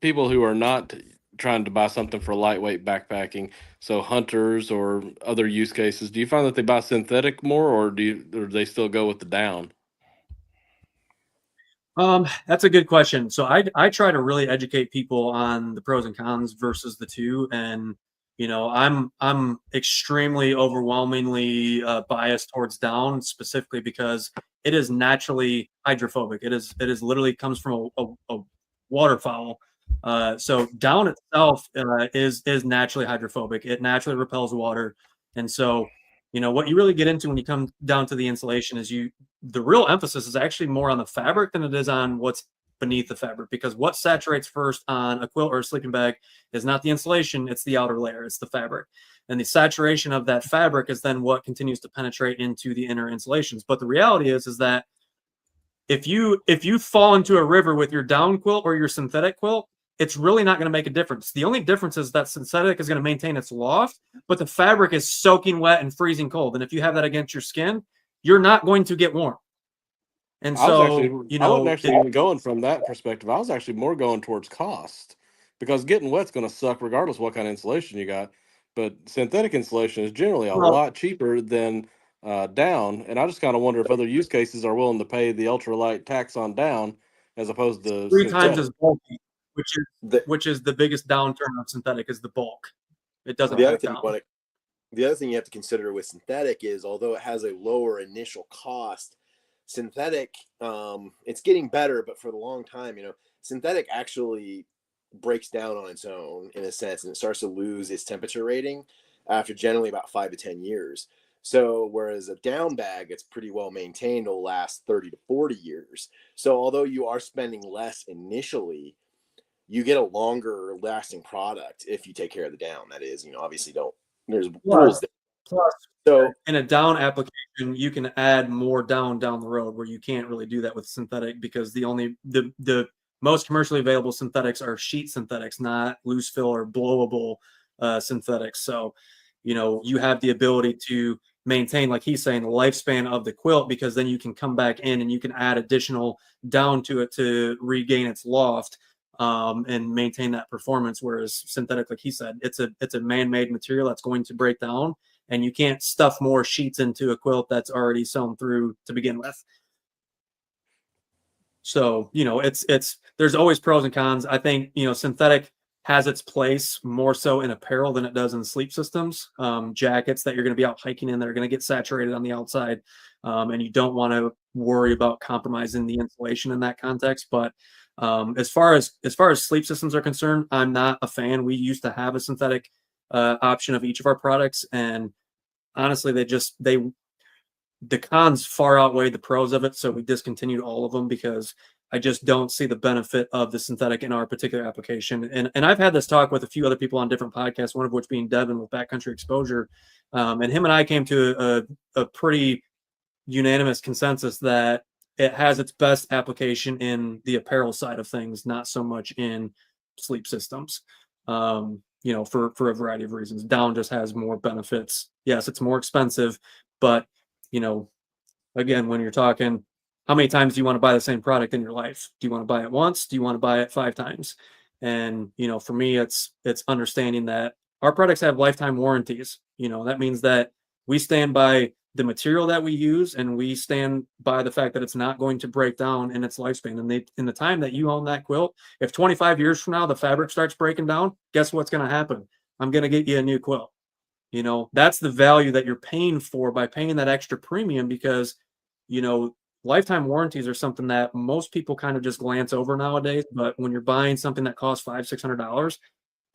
people who are not trying to buy something for lightweight backpacking, so hunters or other use cases, do you find that they buy synthetic more, or do they still go with the down? That's a good question. So I try to really educate people on the pros and cons versus the two, and I'm extremely overwhelmingly biased towards down, specifically because it is naturally hydrophobic. It is literally comes from a waterfowl. So down itself is naturally hydrophobic. It naturally repels water, and so what you really get into when you come down to the insulation is the real emphasis is actually more on the fabric than it is on what's beneath the fabric, because what saturates first on a quilt or a sleeping bag is not the insulation, it's the outer layer, it's the fabric. And the saturation of that fabric is then what continues to penetrate into the inner insulations. But the reality is that if you fall into a river with your down quilt or your synthetic quilt, it's really not going to make a difference. The only difference is that synthetic is going to maintain its loft, but the fabric is soaking wet and freezing cold. And if you have that against your skin, you're not going to get warm. And so, I wasn't actually going from that perspective. I was actually more going towards cost, because getting wet's going to suck regardless of what kind of insulation you got. But synthetic insulation is generally a lot cheaper than down. And I just kind of wonder if other use cases are willing to pay the ultralight tax on down as opposed to three times as bulky, which is the biggest downturn of synthetic is the bulk. It doesn't. The other thing you have to consider with synthetic is, although it has a lower initial cost, synthetic, it's getting better, but for the long time, synthetic actually breaks down on its own in a sense, and it starts to lose its temperature rating after generally about 5 to 10 years. So whereas a down bag, it's pretty well maintained, will last 30 to 40 years. So although you are spending less initially, you get a longer lasting product if you take care of the down. That is, obviously there's rules there. Plus, so in a down application, you can add more down the road, where you can't really do that with synthetic, because the most commercially available synthetics are sheet synthetics, not loose fill or blowable synthetics. So, you have the ability to maintain, like he's saying, the lifespan of the quilt, because then you can come back in and you can add additional down to it to regain its loft and maintain that performance. Whereas synthetic, like he said, it's a man-made material that's going to break down, and you can't stuff more sheets into a quilt that's already sewn through to begin with. So, there's always pros and cons. I think, synthetic has its place more so in apparel than it does in sleep systems. Jackets that you're going to be out hiking in that are going to get saturated on the outside. And you don't want to worry about compromising the insulation in that context. But as far as sleep systems are concerned, I'm not a fan. We used to have a synthetic option of each of our products, and honestly, the cons far outweigh the pros of it. So we discontinued all of them because I just don't see the benefit of the synthetic in our particular application. And I've had this talk with a few other people on different podcasts, one of which being Devon with Backcountry Exposure. And him and I came to a pretty unanimous consensus that it has its best application in the apparel side of things, not so much in sleep systems. For a variety of reasons. Down just has more benefits. Yes, it's more expensive, but again, when you're talking, how many times do you want to buy the same product in your life? Do you want to buy it once? Do you want to buy it 5 times? And, for me, it's understanding that our products have lifetime warranties. That means that we stand by the material that we use, and we stand by the fact that it's not going to break down in its lifespan. And in the time that you own that quilt, if 25 years from now the fabric starts breaking down, guess what's going to happen? I'm going to get you a new quilt. That's the value that you're paying for by paying that extra premium, because lifetime warranties are something that most people kind of just glance over nowadays. But when you're buying something that costs $500-600,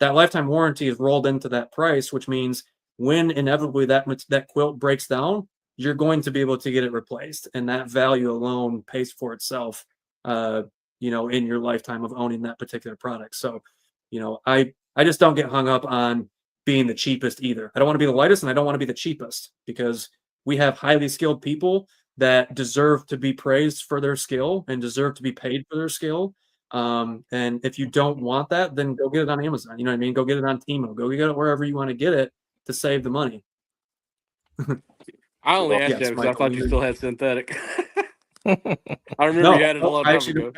that lifetime warranty is rolled into that price, which means when inevitably that quilt breaks down, you're going to be able to get it replaced, and that value alone pays for itself. in your lifetime of owning that particular product. So, I just don't get hung up on being the cheapest either. I don't want to be the lightest and I don't want to be the cheapest, because we have highly skilled people that deserve to be praised for their skill and deserve to be paid for their skill. And if you don't want that, then go get it on Amazon. You know what I mean? Go get it on Timo. Go get it wherever you want to get it to save the money. I only asked yes, you because I Michael, thought you still had synthetic. I remember No, you had it a long I time actually ago.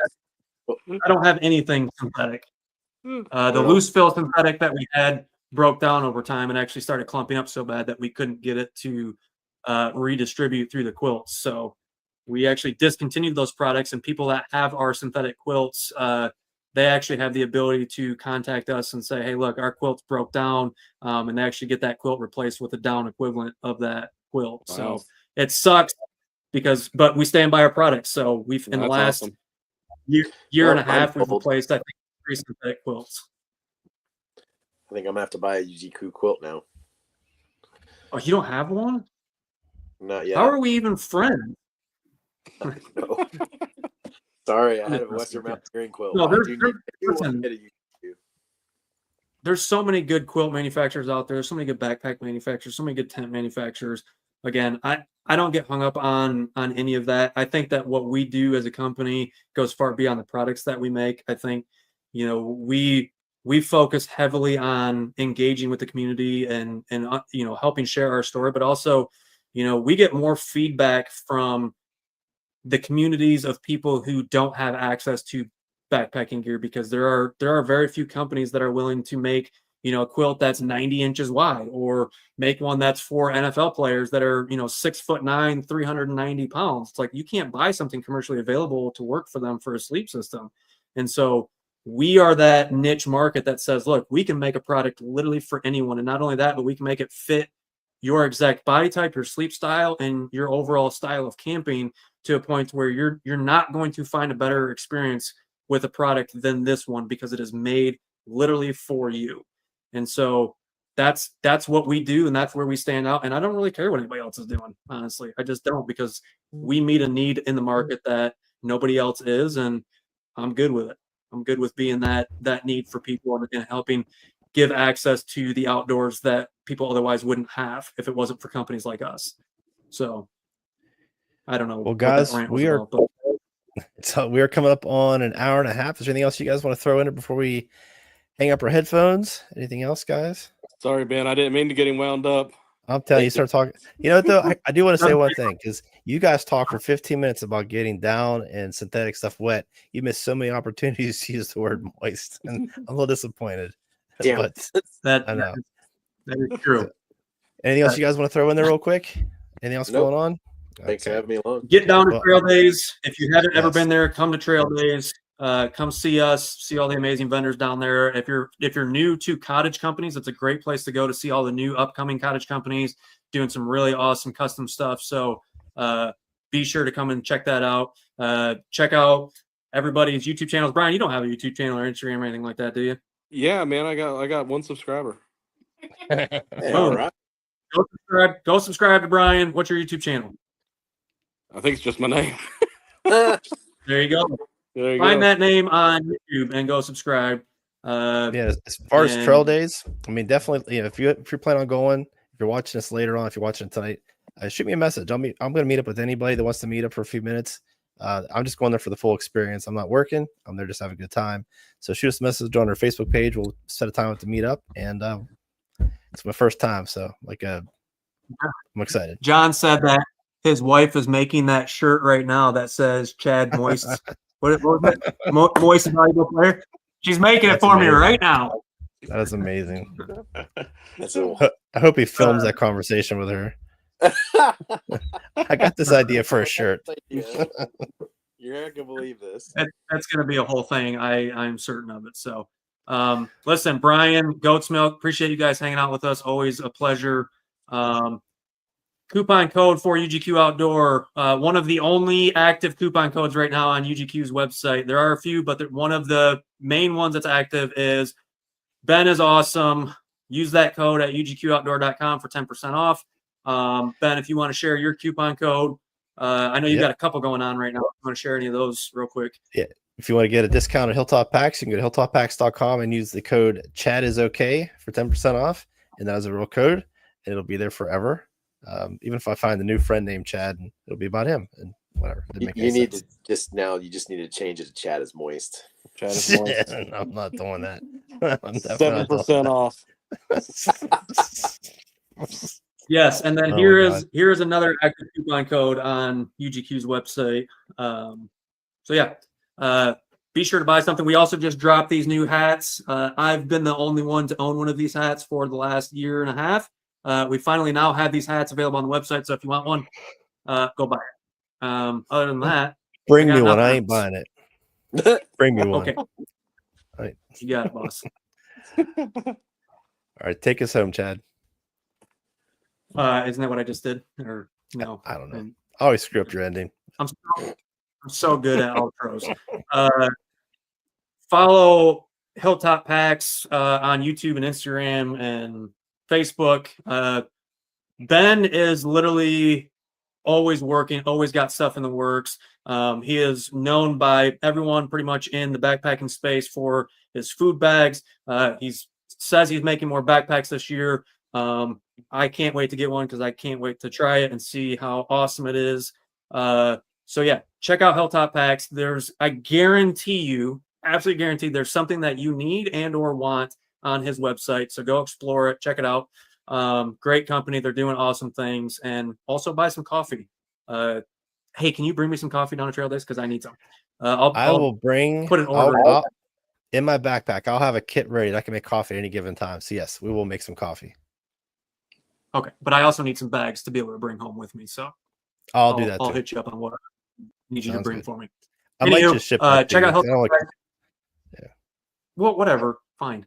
I don't have anything synthetic. The Well, loose fill synthetic that we had broke down over time and actually started clumping up so bad that we couldn't get it to redistribute through the quilts. So we actually discontinued those products, and people that have our synthetic quilts, they actually have the ability to contact us and say, hey, look, our quilts broke down, and they actually get that quilt replaced with a down equivalent of that quilt. Wow. So it sucks but we stand by our products. So we've, in the That's last awesome. year and a I'm half, we've old. replaced, I think, 3 synthetic quilts. I think I'm gonna have to buy a UGQ quilt now. Oh, you don't have one? Not yet. How are we even friends? No. Sorry, I had a Okay. Western Mountain Green quilt. No, I there's- do there's- want to listen. get a UGQ. There's so many good quilt manufacturers out there. There's so many good backpack manufacturers, so many good tent manufacturers. Again, I don't get hung up on any of that. I think that what we do as a company goes far beyond the products that we make. I think, we focus heavily on engaging with the community and helping share our story, but also, we get more feedback from the communities of people who don't have access to backpacking gear, because there are very few companies that are willing to make a quilt that's 90 inches wide, or make one that's for NFL players that are 6'9", 390 pounds. It's like, you can't buy something commercially available to work for them for a sleep system. And so we are that niche market that says, look, we can make a product literally for anyone. And not only that, but we can make it fit your exact body type, your sleep style, and your overall style of camping, to a point where you're not going to find a better experience with a product than this one, because it is made literally for you. And so that's what we do, and that's where we stand out. And I don't really care what anybody else is doing, honestly. I just don't, because we meet a need in the market that nobody else is, and I'm good with it. I'm good with being that need for people and helping give access to the outdoors that people otherwise wouldn't have if it wasn't for companies like us. So I don't know. Well, guys, what that rant was we are about, but so we are coming up on an hour and a half. Is there anything else you guys want to throw in it before we hang up our headphones? Anything else, guys? Sorry, Ben. I didn't mean to get him wound up. I'm telling you, start talking. You know what, though? I do want to say one thing, because you guys talk for 15 minutes about getting down and synthetic stuff wet. You missed so many opportunities to use the word moist, and I'm a little disappointed. Damn. But that I know. that is true. Anything else you guys want to throw in there real quick? Anything else Nope. going on? Thanks for having me along. Get down to Well, Trail Days. If you haven't ever yes. been there, come to Trail Days. Come see us, see all the amazing vendors down there. If you're new to cottage companies, it's a great place to go to see all the new upcoming cottage companies doing some really awesome custom stuff. So be sure to come and check that out. Check out everybody's YouTube channels. Brian, you don't have a YouTube channel or Instagram or anything like that, do you? Yeah, man. I got 1 subscriber. Hey, all right. Go subscribe to Brian. What's your YouTube channel? I think it's just my name. There you go. There you Find go. that name on YouTube and go subscribe. Yeah, as far as trail days, I mean, definitely. If you're planning on going, if you're watching this later on, if you're watching it tonight, shoot me a message. I'm going to meet up with anybody that wants to meet up for a few minutes. I'm just going there for the full experience. I'm not working. I'm there just having a good time. So shoot us a message on our Facebook page. We'll set a time to meet up, and it's my first time, so I'm excited. John said that his wife is making that shirt right now that says Chad Moist. what was it? Moist valuable player. She's making That's it for me amazing. right now. That is amazing. That's a I hope he films that conversation with her. I got this idea for a shirt. You're not gonna believe this. That's going to be a whole thing. I'm certain of it. So, listen, Brian, Goat's Milk, appreciate you guys hanging out with us. Always a pleasure. Coupon code for UGQ Outdoor. One of the only active coupon codes right now on UGQ's website. There are a few, but one of the main ones that's active is Ben is awesome. Use that code at ugqoutdoor.com for 10% off. Ben, if you want to share your coupon code, I know you got a couple going on right now. I want to share any of those real quick. Yeah. If you want to get a discount at Hilltop Packs, you can go to hilltoppacks.com and use the code CHADISOK for 10% off. And that is a real code, and it'll be there forever. Even if I find a new friend named Chad, and it'll be about him and whatever. You need to just need to change it to Chad is moist. Chad is moist. I'm not doing that. 7% off. Yes, and then Oh, here is another active coupon code on UGQ's website. So yeah, be sure to buy something. We also just dropped these new hats. I've been the only one to own one of these hats for the last year and a half. We finally now have these hats available on the website. So if you want one, go buy it. Other than that, bring me one. I ain't buying it. Bring me one. Okay. All right. You got it, boss. All right. Take us home, Chad. Isn't that what I just did? Or no? I don't know. I always screw up your ending. I'm so good at outros. Follow Hilltop Packs on YouTube and Instagram and Facebook. Ben is literally always working, always got stuff in the works. He is known by everyone pretty much in the backpacking space for his food bags. He says he's making more backpacks this year. I can't wait to get one because I can't wait to try it and see how awesome it is. So yeah, check out Hilltop Packs. I guarantee you, absolutely guaranteed, there's something that you need and or want on his website. So go explore it, check it out. Great company. They're doing awesome things. And also buy some coffee. Hey, can you bring me some coffee down the trail days? Because I need some. I will bring put an order in my backpack. I'll have a kit ready that I can make coffee at any given time. So yes, we will make some coffee. Okay, but I also need some bags to be able to bring home with me. So I'll do that. I'll too. hit you up on what I need you to bring for me. I might just ship. Check out Hilltop Packs. Yeah. Well, whatever. Fine.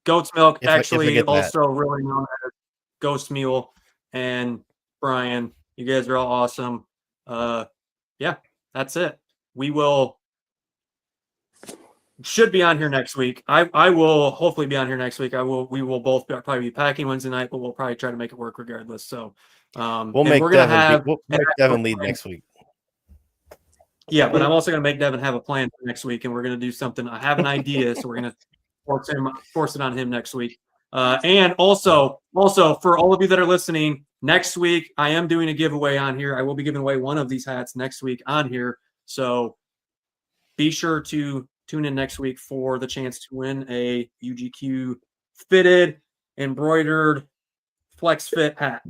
Goat's Milk, actually also really known as Ghost Mule, and Brian. You guys are all awesome. Yeah, that's it. We should be on here next week. I will hopefully be on here next week. We will both probably be packing Wednesday night, but we'll probably try to make it work regardless. So we'll make Devon lead next week. Yeah, but I'm also going to make Devon have a plan for next week, and we're going to do something. I have an idea, so we're going to force it on him next week. And also for all of you that are listening, next week I am doing a giveaway on here. I will be giving away one of these hats next week on here. So be sure to tune in next week for the chance to win a UGQ fitted, embroidered flex fit hat.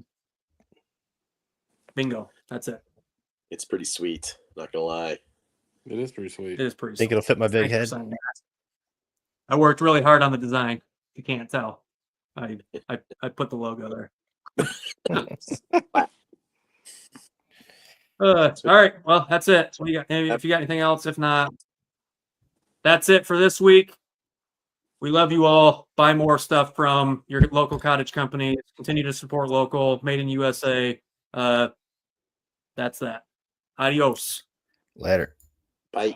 Bingo. That's it. It's pretty sweet. Not gonna lie. It is pretty sweet. It is pretty Think sweet. it'll fit my big head? I worked really hard on the design. You can't tell. I put the logo there. All right. Well, that's it. What do you got? If you got anything else, if not, that's it for this week. We love you all. Buy more stuff from your local cottage company. Continue to support local, made in USA. That's that. Adios. Later. Bye.